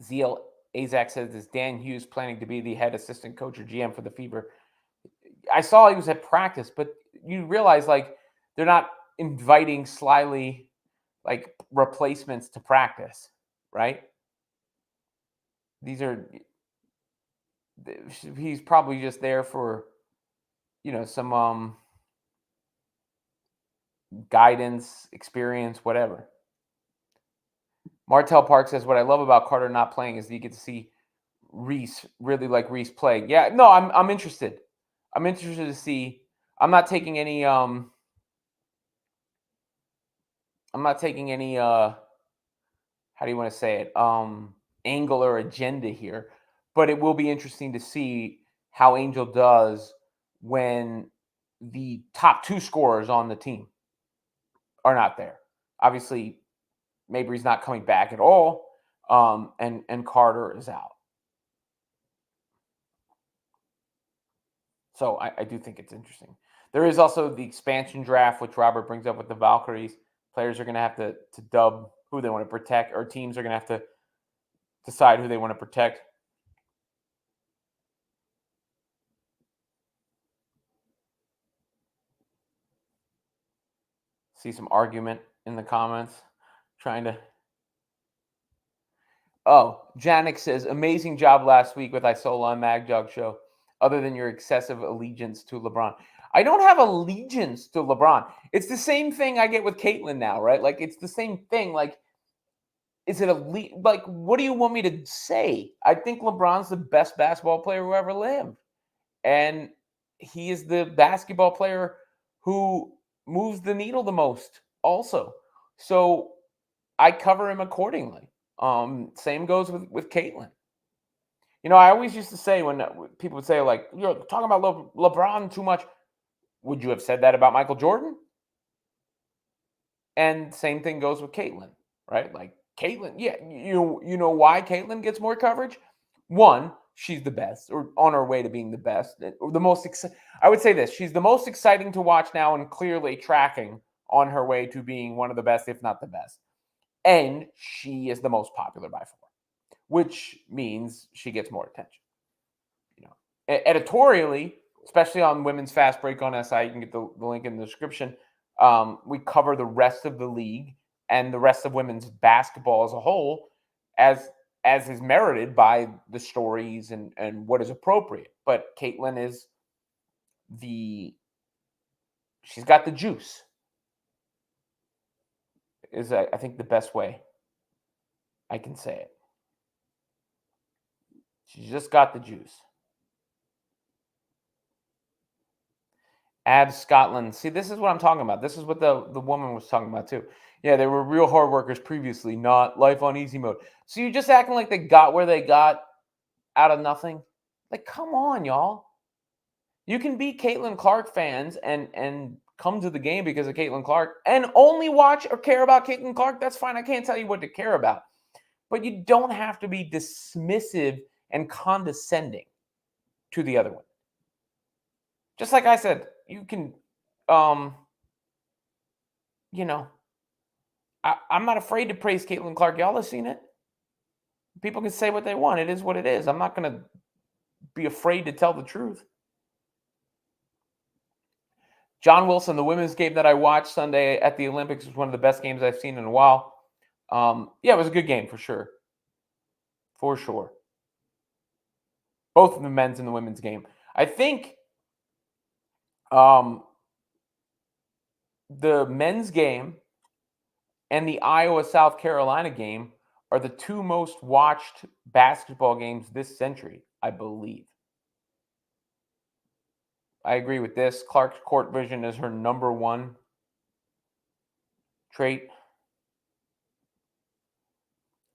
Zeal Azak says, is Dan Hughes planning to be the head assistant coach or GM for the Fever? I saw he was at practice, but you realize like they're not inviting slyly like replacements to practice, right? He's probably just there for, some guidance, experience, whatever. Martel Park says, what I love about Carter not playing is that you get to see Reese, really like Reese play. Yeah, no, I'm interested. I'm interested to see. I'm not taking any how do you want to say it? Angle or agenda here. But it will be interesting to see how Angel does when the top two scorers on the team are not there. Obviously, Mabry's not coming back at all, and Carter is out. So I do think it's interesting. There is also the expansion draft, which Robert brings up with the Valkyries. Players are going to have to dub who they want to protect, or teams are going to have to decide who they want to protect. See some argument in the comments, trying to. Oh, Janik says, amazing job last week with Isola on Magjog Show, other than your excessive allegiance to LeBron. I don't have allegiance to LeBron. It's the same thing I get with Caitlyn now, right? Like, it's the same thing. Like, is it like, what do you want me to say? I think LeBron's the best basketball player who ever lived. And he is the basketball player who moves the needle the most also. So I cover him accordingly. Same goes with Caitlyn. I always used to say when people would say, like, you're talking about LeBron too much. Would you have said that about Michael Jordan? And same thing goes with Caitlyn, right? Like, Caitlyn, yeah, you know why Caitlyn gets more coverage? One, she's the best, or on her way to being the best, or the most. I would say this: she's the most exciting to watch now, and clearly tracking on her way to being one of the best, if not the best. And she is the most popular by far, which means she gets more attention. Editorially, especially on Women's Fastbreak on SI, you can get the link in the description. We cover the rest of the league and the rest of women's basketball as a whole, as is merited by the stories and what is appropriate. But Caitlyn is she's got the juice, is I think the best way I can say it. She's just got the juice. Abs Scotland. See, this is what I'm talking about. This is what the woman was talking about too. Yeah, they were real hard workers previously, not life on easy mode. So you're just acting like they got where they got out of nothing? Like, come on, y'all. You can be Caitlin Clark fans and come to the game because of Caitlin Clark and only watch or care about Caitlin Clark. That's fine. I can't tell you what to care about. But you don't have to be dismissive and condescending to the other one. Just like I said, you can, I'm not afraid to praise Caitlin Clark. Y'all have seen it. People can say what they want. It is what it is. I'm not going to be afraid to tell the truth. John Wilson, the women's game that I watched Sunday at the Olympics was one of the best games I've seen in a while. Yeah, it was a good game for sure. For sure. Both the men's and the women's game. I think The men's game and the Iowa-South Carolina game are the two most watched basketball games this century, I believe. I agree with this. Clark's court vision is her number one trait.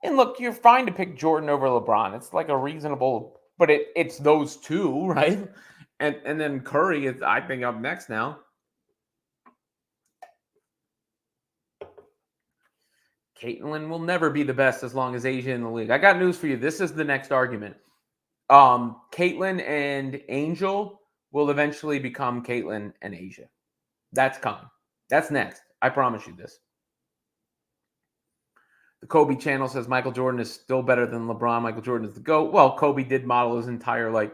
And look, you're fine to pick Jordan over LeBron. It's like a reasonable, but it's those two, right? And then Curry is, I think, up next now. Caitlin will never be the best as long as Asia in the league. I got news for you. This is the next argument. Caitlin and Angel will eventually become Caitlin and Asia. That's coming. That's next. I promise you this. The Kobe channel says Michael Jordan is still better than LeBron. Michael Jordan is the GOAT. Well, Kobe did model his entire,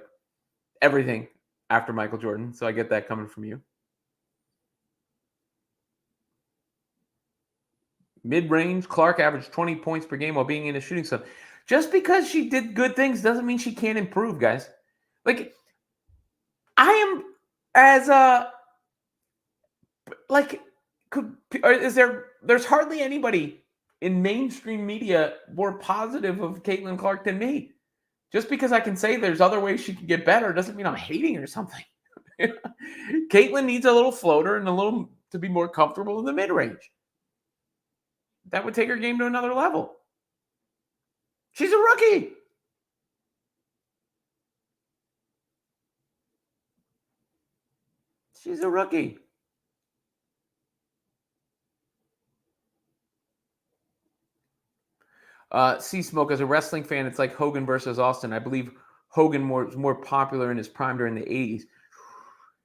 everything after Michael Jordan. So I get that coming from you. Mid-range, Clark averaged 20 points per game while being in a shooting slump. Just because she did good things doesn't mean she can't improve, guys. I am as there's hardly anybody in mainstream media more positive of Caitlin Clark than me. Just because I can say there's other ways she can get better doesn't mean I'm hating her or something. Caitlin needs a little floater and a little to be more comfortable in the mid-range. That would take her game to another level. She's a rookie. She's a rookie. Sea Smoke, as a wrestling fan, it's like Hogan versus Austin. I believe Hogan was more popular in his prime during the 80s.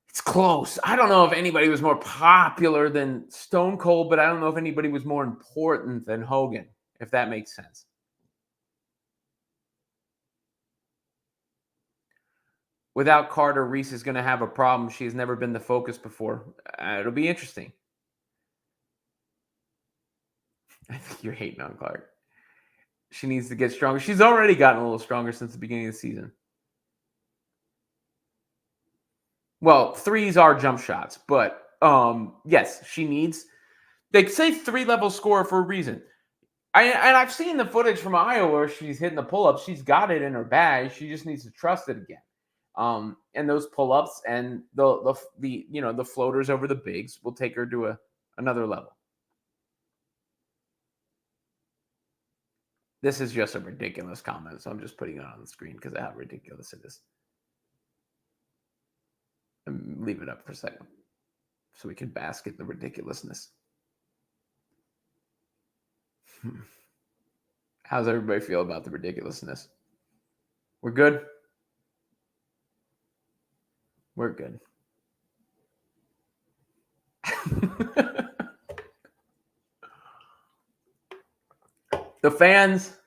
It's close. I don't know if anybody was more popular than Stone Cold, but I don't know if anybody was more important than Hogan, if that makes sense. Without Carter, Reese is going to have a problem. She has never been the focus before. It'll be interesting. I think you're hating on Clark. She needs to get stronger. She's already gotten a little stronger since the beginning of the season. Well, threes are jump shots, but yes, she needs. They say 3-level scorer for a reason. I've seen the footage from Iowa where she's hitting the pull-ups. She's got it in her bag. She just needs to trust it again. And those pull-ups and the floaters over the bigs will take her to another level. This is just a ridiculous comment, so I'm just putting it on the screen because of how ridiculous it is. And leave it up for a second so we can bask in the ridiculousness. How's everybody feel about the ridiculousness? We're good? We're good. The fans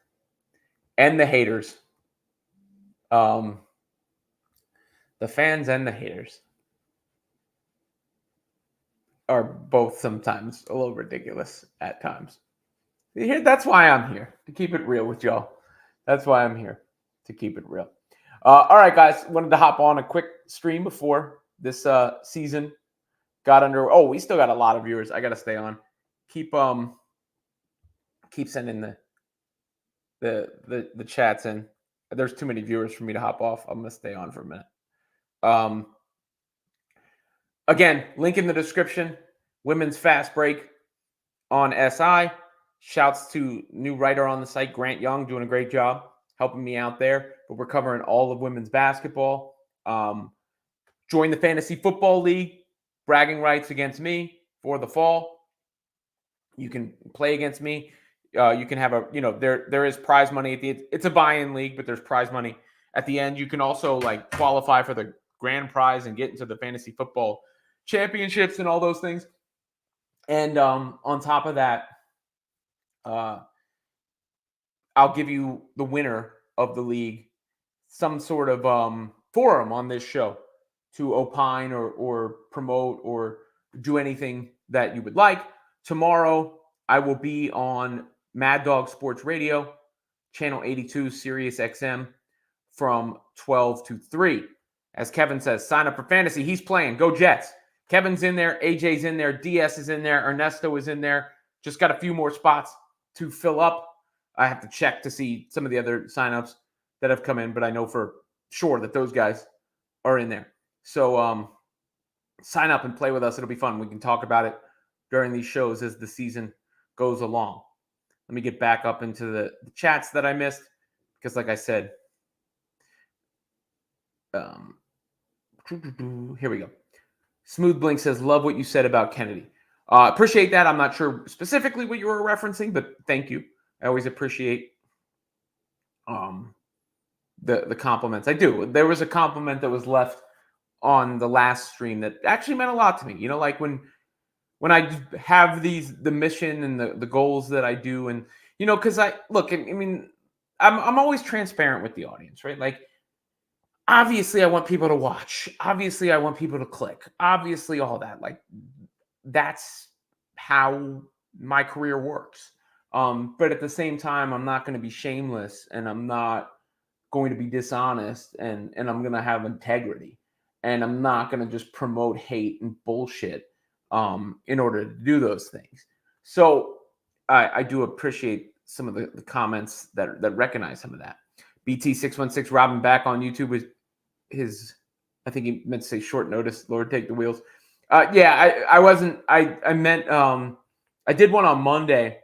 and the haters. The fans and the haters are both sometimes a little ridiculous at times. That's why I'm here, to keep it real with y'all. That's why I'm here, to keep it real. All right, guys. Wanted to hop on a quick stream before this season got under. Oh, we still got a lot of viewers. I got to stay on. Keep sending the chats in. There's too many viewers for me to hop off. I'm going to stay on for a minute. Again, link in the description. Women's Fast Break on SI. Shouts to new writer on the site, Grant Young, doing a great job helping me out there. But we're covering all of women's basketball. Join the Fantasy Football League. Bragging rights against me for the fall. You can play against me. You can have there is prize money at the end. It's a buy-in league, but there's prize money at the end. You can also qualify for the grand prize and get into the fantasy football championships and all those things. And on top of that, I'll give you the winner of the league some sort of forum on this show to opine or promote or do anything that you would like. Tomorrow, I will be on Mad Dog Sports Radio, channel 82, Sirius XM, from 12 to 3. As Kevin says, sign up for fantasy. He's playing. Go Jets. Kevin's in there. AJ's in there. DS is in there. Ernesto is in there. Just got a few more spots to fill up. I have to check to see some of the other signups that have come in, but I know for sure that those guys are in there. So sign up and play with us. It'll be fun. We can talk about it during these shows as the season goes along. Let me get back up into the chats that I missed because, like I said, here we go. Smooth Blink says, love what you said about Kennedy. Appreciate that. I'm not sure specifically what you were referencing, but thank you. I always appreciate the compliments. I do. There was a compliment that was left on the last stream that actually meant a lot to me. You know, like when I have the mission and the goals that I do, and you know, because I mean, I'm always transparent with the audience, right? Like, obviously, I want people to watch. Obviously, I want people to click. Obviously, all that. Like, that's how my career works. But at the same time, I'm not going to be shameless, and I'm not going to be dishonest, and I'm going to have integrity, and I'm not going to just promote hate and bullshit in order to do those things. So I do appreciate some of the comments that recognize some of that. BT616 Robin back on YouTube with his, I think he meant to say short notice. Lord, take the wheels. Yeah, I wasn't. I meant I did one on Monday,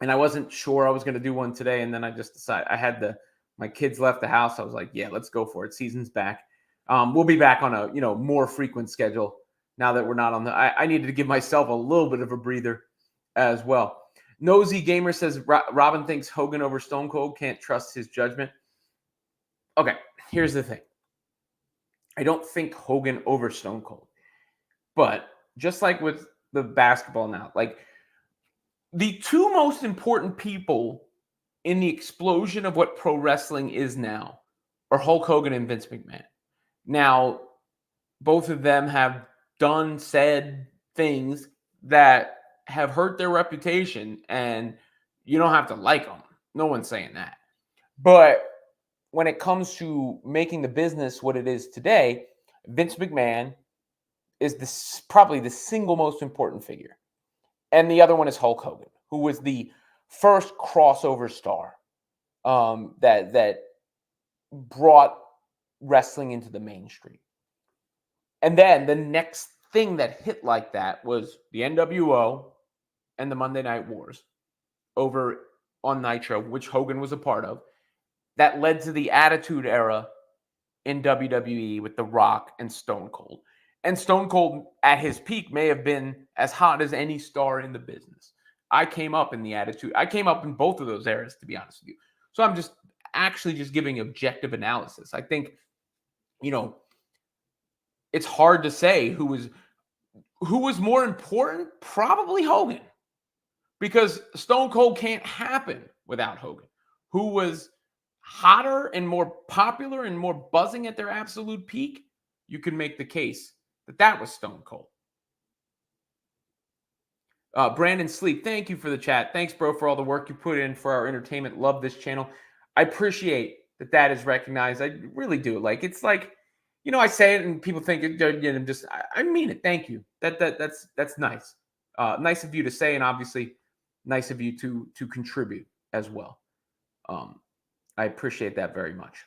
and I wasn't sure I was going to do one today, and then I just decided I had my kids left the house. I was like, yeah, let's go for it. Season's back. We'll be back on a more frequent schedule now that we're not on the. I needed to give myself a little bit of a breather as well. Nosy Gamer says Robin thinks Hogan over Stone Cold, can't trust his judgment. Okay, here's the thing. I don't think Hogan over Stone Cold. But just like with the basketball now, like the two most important people in the explosion of what pro wrestling is now are Hulk Hogan and Vince McMahon. Now, both of them have said things that have hurt their reputation, and you don't have to like them. No one's saying that. But when it comes to making the business what it is today, Vince McMahon is probably the single most important figure. And the other one is Hulk Hogan, who was the first crossover star that brought wrestling into the mainstream. And then the next thing that hit like that was the NWO and the Monday Night Wars over on Nitro, which Hogan was a part of. That led to the Attitude Era in WWE with The Rock and Stone Cold. And Stone Cold at his peak may have been as hot as any star in the business. I came up in the Attitude. I came up in both of those eras, to be honest with you. So I'm just giving objective analysis. I think, it's hard to say who was more important. Probably Hogan, because Stone Cold can't happen without Hogan. Who was hotter and more popular and more buzzing at their absolute peak? You can make the case that was Stone Cold. Brandon Sleep, thank you for the chat. Thanks, bro, for all the work you put in for our entertainment. Love this channel. I appreciate that is recognized. I really do. Like, it's like, I say it and people think I mean it. Thank you. That's nice. Nice of you to say, and obviously nice of you to contribute as well. I appreciate that very much.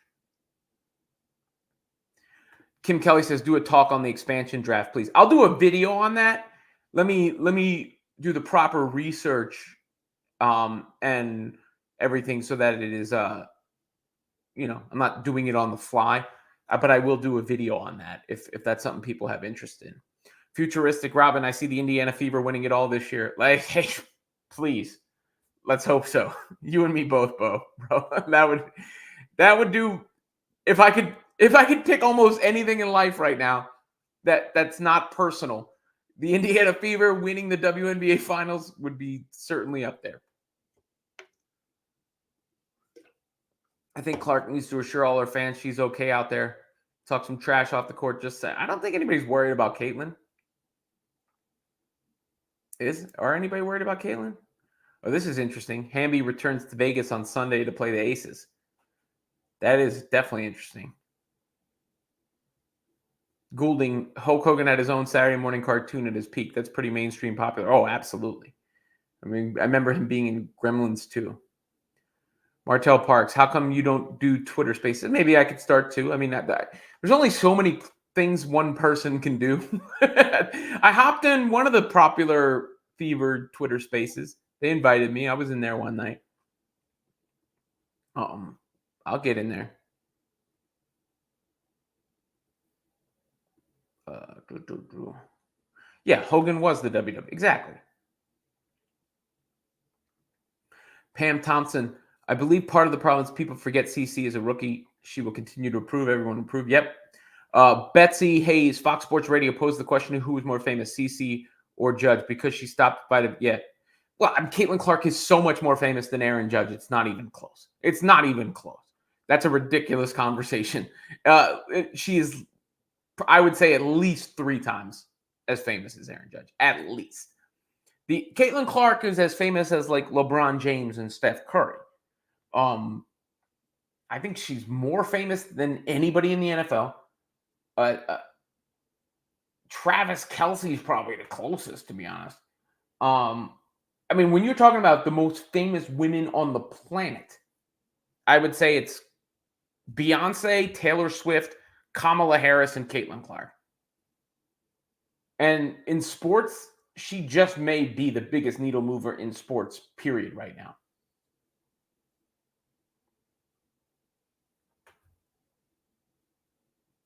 Kim Kelly says, do a talk on the expansion draft, please. I'll do a video on that. Let me do the proper research and everything so that it is, I'm not doing it on the fly, but I will do a video on that if that's something people have interest in. Futuristic Robin, I see the Indiana Fever winning it all this year. Like, hey, please, let's hope so. You and me both, bro. That would do. If I could pick almost anything in life right now that's not personal, the Indiana Fever winning the WNBA finals would be certainly up there. I think Clark needs to assure all her fans she's okay out there. Talk some trash off the court. Just say, I don't think anybody's worried about Caitlyn. Are anybody worried about Caitlyn? Oh, this is interesting. Hamby returns to Vegas on Sunday to play the Aces. That is definitely interesting. Goulding, Hulk Hogan had his own Saturday morning cartoon at his peak. That's pretty mainstream popular. Oh, absolutely. I mean, I remember him being in Gremlins too. Martell Parks, how come you don't do Twitter Spaces? Maybe I could start too. I mean, there's only so many things one person can do. I hopped in one of the popular Fever Twitter Spaces. They invited me. I was in there one night. I'll get in there. Yeah, Hogan was the WWE. Exactly. Pam Thompson, I believe part of the problem is people forget CC is a rookie. She will continue to improve. Everyone improve. Yep. Betsy Hayes, Fox Sports Radio, posed the question of who was more famous, CC or Judge, because she stopped by the. Yeah. Well, Caitlin Clark is so much more famous than Aaron Judge. It's not even close. It's not even close. That's a ridiculous conversation. She is, I would say, at least 3 times as famous as Aaron Judge. At least. The Caitlin Clark is as famous as like LeBron James and Steph Curry. I think she's more famous than anybody in the NFL. Travis Kelsey is probably the closest, to be honest. I mean, when you're talking about the most famous women on the planet, I would say it's Beyonce, Taylor Swift, Kamala Harris, and Caitlin Clark. And in sports, she just may be the biggest needle mover in sports, period, right now.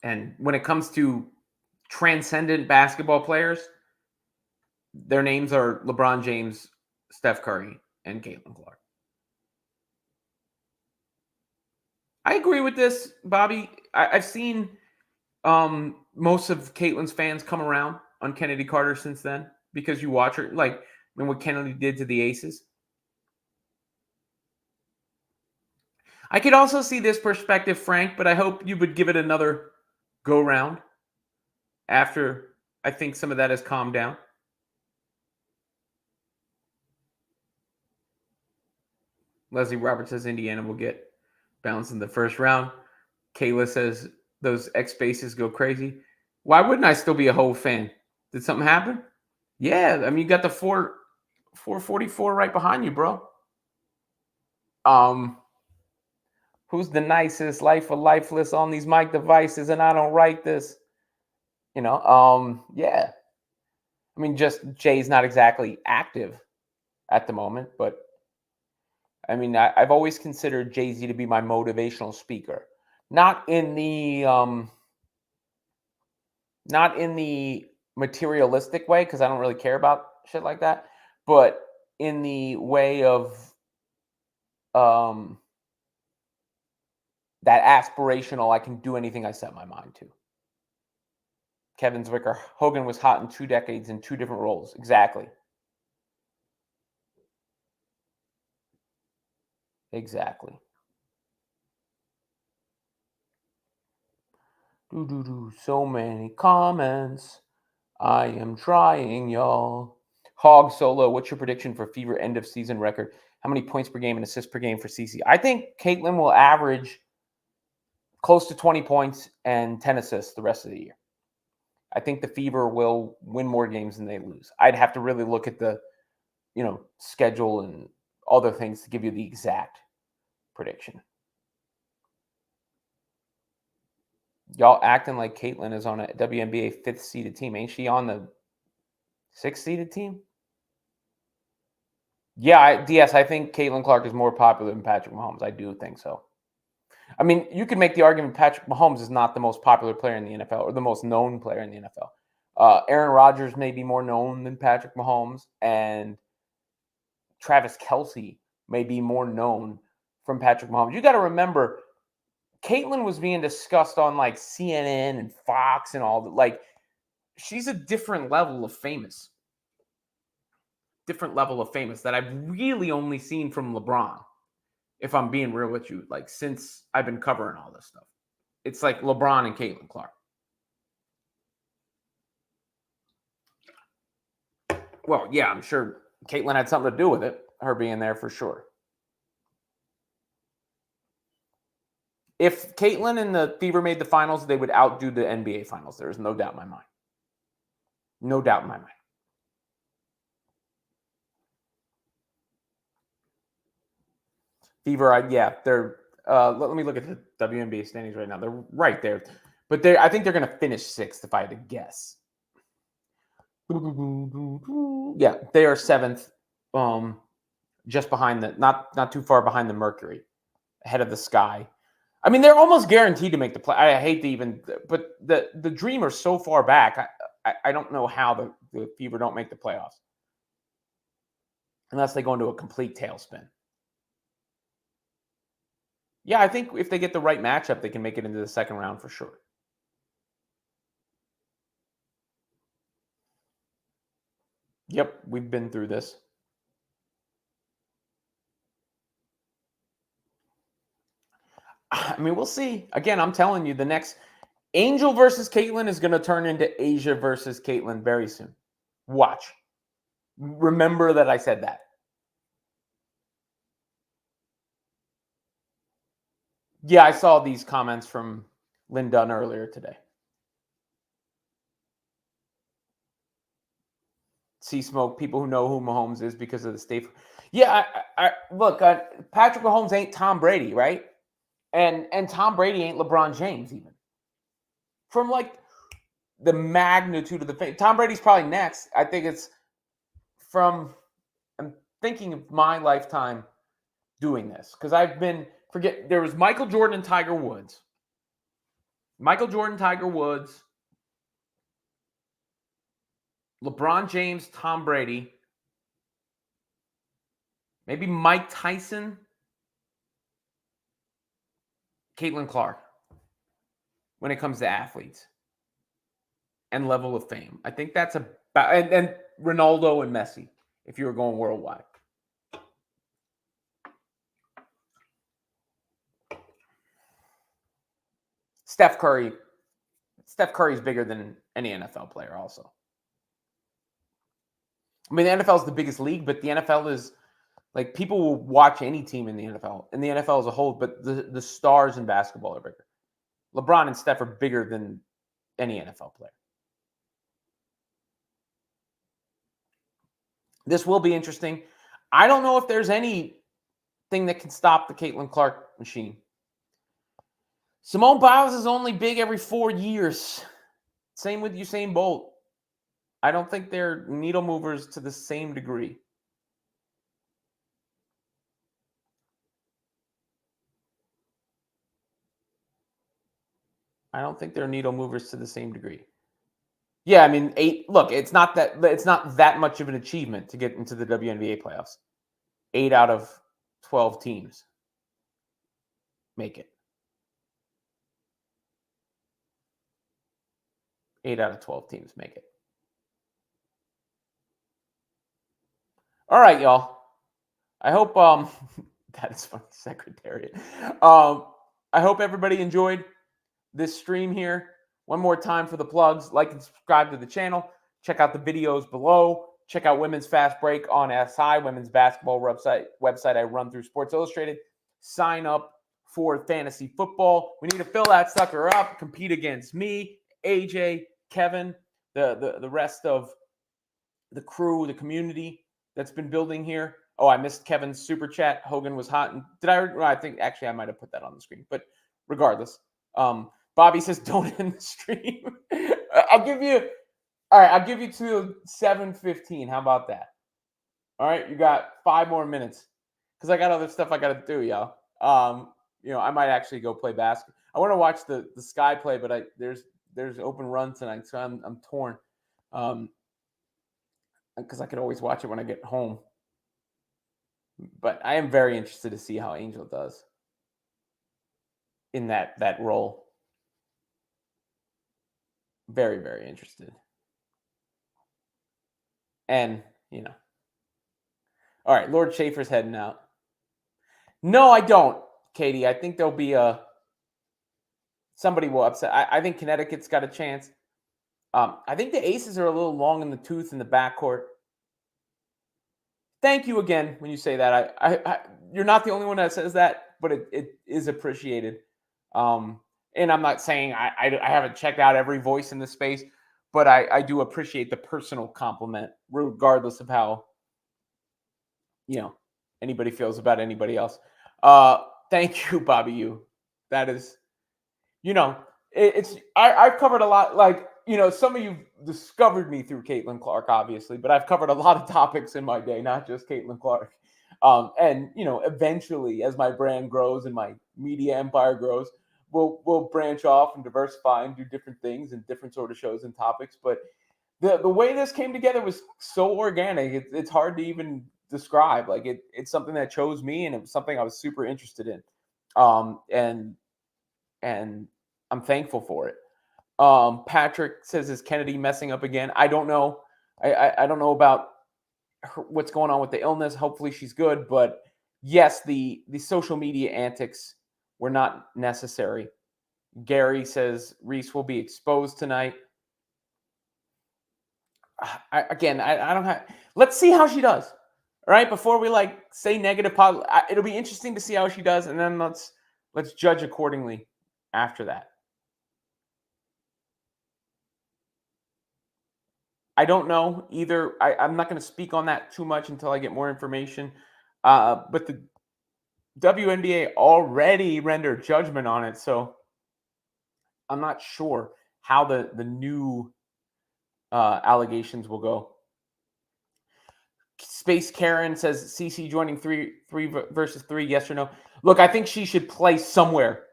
And when it comes to transcendent basketball players, their names are LeBron James, Steph Curry, and Caitlin Clark. I agree with this, Bobby. I've seen most of Caitlin's fans come around on Chennedy Carter since then because you watch her, like what Kennedy did to the Aces. I could also see this perspective, Frank, but I hope you would give it another go round after I think some of that has calmed down. Leslie Roberts says Indiana will get bounced in the first round. Kayla says those X bases go crazy. Why wouldn't I still be a Hove fan? Did something happen? Yeah, I mean, you got the 444 right behind you, bro. Who's the nicest? Life or lifeless on these mic devices, and I don't write this. Yeah. I mean, just Jay's not exactly active at the moment, but I mean, I've always considered Jay-Z to be my motivational speaker. Not in the materialistic way, because I don't really care about shit like that, but in the way of that aspirational, I can do anything I set my mind to. Kevin Zwicker, Hogan was hot in 2 decades in 2 different roles. Exactly. So many comments. I am trying, y'all. Hog Solo, what's your prediction for Fever end of season record? How many points per game and assists per game for CC? I think Caitlin will average close to 20 points and 10 assists the rest of the year. I think the Fever will win more games than they lose. I'd have to really look at the, schedule and other things to give you the exact prediction. Y'all acting like Caitlin is on a WNBA 5th seeded team. Ain't she on the 6th seeded team? Yeah, DS, I think Caitlin Clark is more popular than Patrick Mahomes. I do think so. I mean, you could make the argument Patrick Mahomes is not the most popular player in the NFL or the most known player in the NFL. Aaron Rodgers may be more known than Patrick Mahomes, and Travis Kelsey may be more known from Patrick Mahomes. You got to remember, Caitlin was being discussed on like CNN and Fox and all that. Like, she's a different level of famous. That I've really only seen from LeBron, if I'm being real with you, like since I've been covering all this stuff. It's like LeBron and Caitlin Clark. Well, yeah, I'm sure Caitlin had something to do with it, her being there for sure. If Caitlin and the Fever made the finals, they would outdo the NBA finals. There is no doubt in my mind. No doubt in my mind. Fever, they're. Let me look at the WNBA standings right now. They're right there, but I think they're going to finish 6th if I had to guess. Yeah, they are 7th, just behind the not too far behind the Mercury, ahead of the Sky. I mean, they're almost guaranteed to make the play. I hate to even, but the Dream are so far back. I don't know how the Fever don't make the playoffs unless they go into a complete tailspin. Yeah, I think if they get the right matchup, they can make it into the second round for sure. Yep, we've been through this. I mean, we'll see. Again, I'm telling you, the next Angel versus Caitlin is going to turn into Asia versus Caitlin very soon. Watch. Remember that I said that. Yeah, I saw these comments from Lynn Dunn earlier today. See smoke, people who know who Mahomes is because of the state. Yeah, look, Patrick Mahomes ain't Tom Brady, right? And Tom Brady ain't LeBron James even. From like the magnitude of the fame. Tom Brady's probably next. I think it's I'm thinking of my lifetime doing this because there was Michael Jordan and Tiger Woods. Michael Jordan, Tiger Woods, LeBron James, Tom Brady, maybe Mike Tyson, Caitlin Clark when it comes to athletes and level of fame. I think that's about, and Ronaldo and Messi if you were going worldwide. Steph Curry's bigger than any NFL player also. I mean, the NFL is the biggest league, but the NFL is like people will watch any team in the NFL as a whole, but the stars in basketball are bigger. LeBron and Steph are bigger than any NFL player. This will be interesting. I don't know if there's anything that can stop the Caitlin Clark machine. Simone Biles is only big every 4 years. Same with Usain Bolt. I don't think they're needle movers to the same degree. I don't think they're needle movers to the same degree. Yeah, I mean, it's not that much of an achievement to get into the WNBA playoffs. 8 out of 12 teams make it. 8 out of 12 teams make it. All right, y'all. I hope that is funny, Secretariat. I hope everybody enjoyed this stream here. One more time for the plugs. Like and subscribe to the channel. Check out the videos below. Check out Women's Fast Break on SI, women's basketball website I run through Sports Illustrated. Sign up for fantasy football. We need to fill that sucker up. Compete against me, AJ, Kevin, the rest of the crew, the community that's been building here. Oh, I missed Kevin's super chat. Hogan was hot. And I think actually I might have put that on the screen. But regardless, Bobby says don't end the stream. I'll give you to 7:15. How about that? All right, you got 5 more minutes because I got other stuff I got to do, y'all. I might actually go play basketball. I want to watch the Sky play, but there's open run tonight, so I'm torn. Because I could always watch it when I get home. But I am very interested to see how Angel does in that role. Very, very interested. And, all right, Lord Schaefer's heading out. No, I don't, Katie. I think there'll be somebody will upset. I think Connecticut's got a chance. I think the Aces are a little long in the tooth in the backcourt. Thank you again when you say that. You're not the only one that says that, but it is appreciated. And I'm not saying I haven't checked out every voice in the space, but I do appreciate the personal compliment, regardless of how anybody feels about anybody else. Thank you, Bobby. That is, you know, I've covered a lot. Like, some of you discovered me through Caitlin Clark, obviously, but I've covered a lot of topics in my day, not just Caitlin Clark. And eventually, as my brand grows and my media empire grows, we'll branch off and diversify and do different things and different sort of shows and topics. But the way this came together was so organic. It's hard to even describe. Like, it's something that chose me, and it was something I was super interested in. And I'm thankful for it. Patrick says, is Chennedy messing up again? I don't know. I don't know about what's going on with the illness. Hopefully she's good. But yes, the social media antics were not necessary. Gary says Reese will be exposed tonight. I don't have. Let's see how she does. All right, before we say negative. It'll be interesting to see how she does, and then let's judge accordingly after that. I don't know either. I'm not going to speak on that too much until I get more information. But the WNBA already rendered judgment on it, so I'm not sure how the new allegations will go. Space Karen says CC joining three versus 3, yes or no? Look, I think she should play somewhere.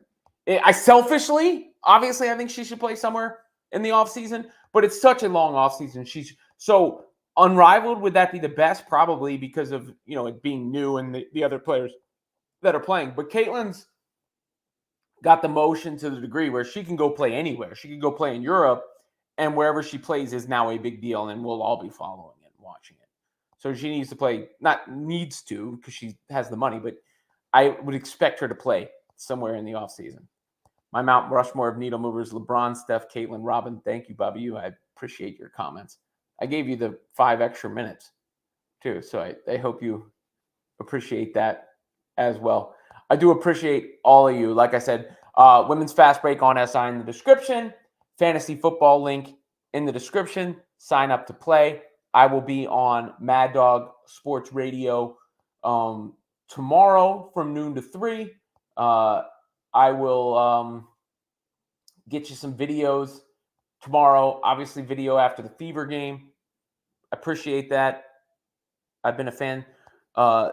Obviously, I think she should play somewhere in the offseason, but it's such a long offseason. She's so unrivaled. Would that be the best? Probably, because of it being new and the other players that are playing. But Caitlin's got the motion to the degree where she can go play anywhere. She can go play in Europe, and wherever she plays is now a big deal, and we'll all be following it and watching it. So she needs to play, not needs to because she has the money, but I would expect her to play somewhere in the offseason. My Mount Rushmore of needle movers: LeBron, Steph, Caitlin, Robin. Thank you, Bobby. I appreciate your comments. I gave you the 5 extra minutes too, so I hope you appreciate that as well. I do appreciate all of you. Like I said, Women's Fast Break on SI in the description. Fantasy football link in the description. Sign up to play. I will be on Mad Dog Sports Radio tomorrow from noon to 3. I will get you some videos tomorrow. Obviously, video after the Fever game. I appreciate that. I've been a fan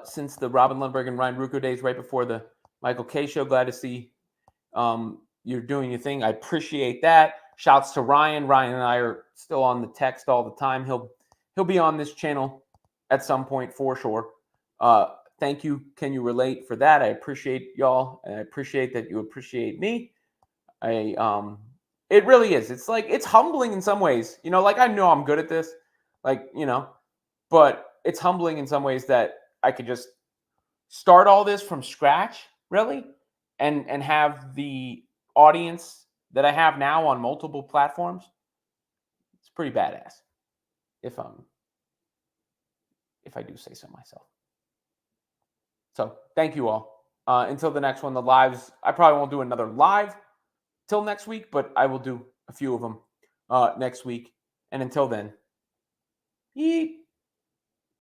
since the Robin Lundberg and Ryan Ruocco days, right before the Michael K show. Glad to see you're doing your thing. I appreciate that. Shouts to Ryan. Ryan and I are still on the text all the time. He'll be on this channel at some point for sure. Thank you. Can you relate for that? I appreciate y'all, and I appreciate that you appreciate me. It really is. It's it's humbling in some ways. I know I'm good at this, but it's humbling in some ways that I could just start all this from scratch, really, and have the audience that I have now on multiple platforms. It's pretty badass, if I do say so myself. So thank you all. Until the next one, the lives. I probably won't do another live till next week, but I will do a few of them next week. And until then, yeet.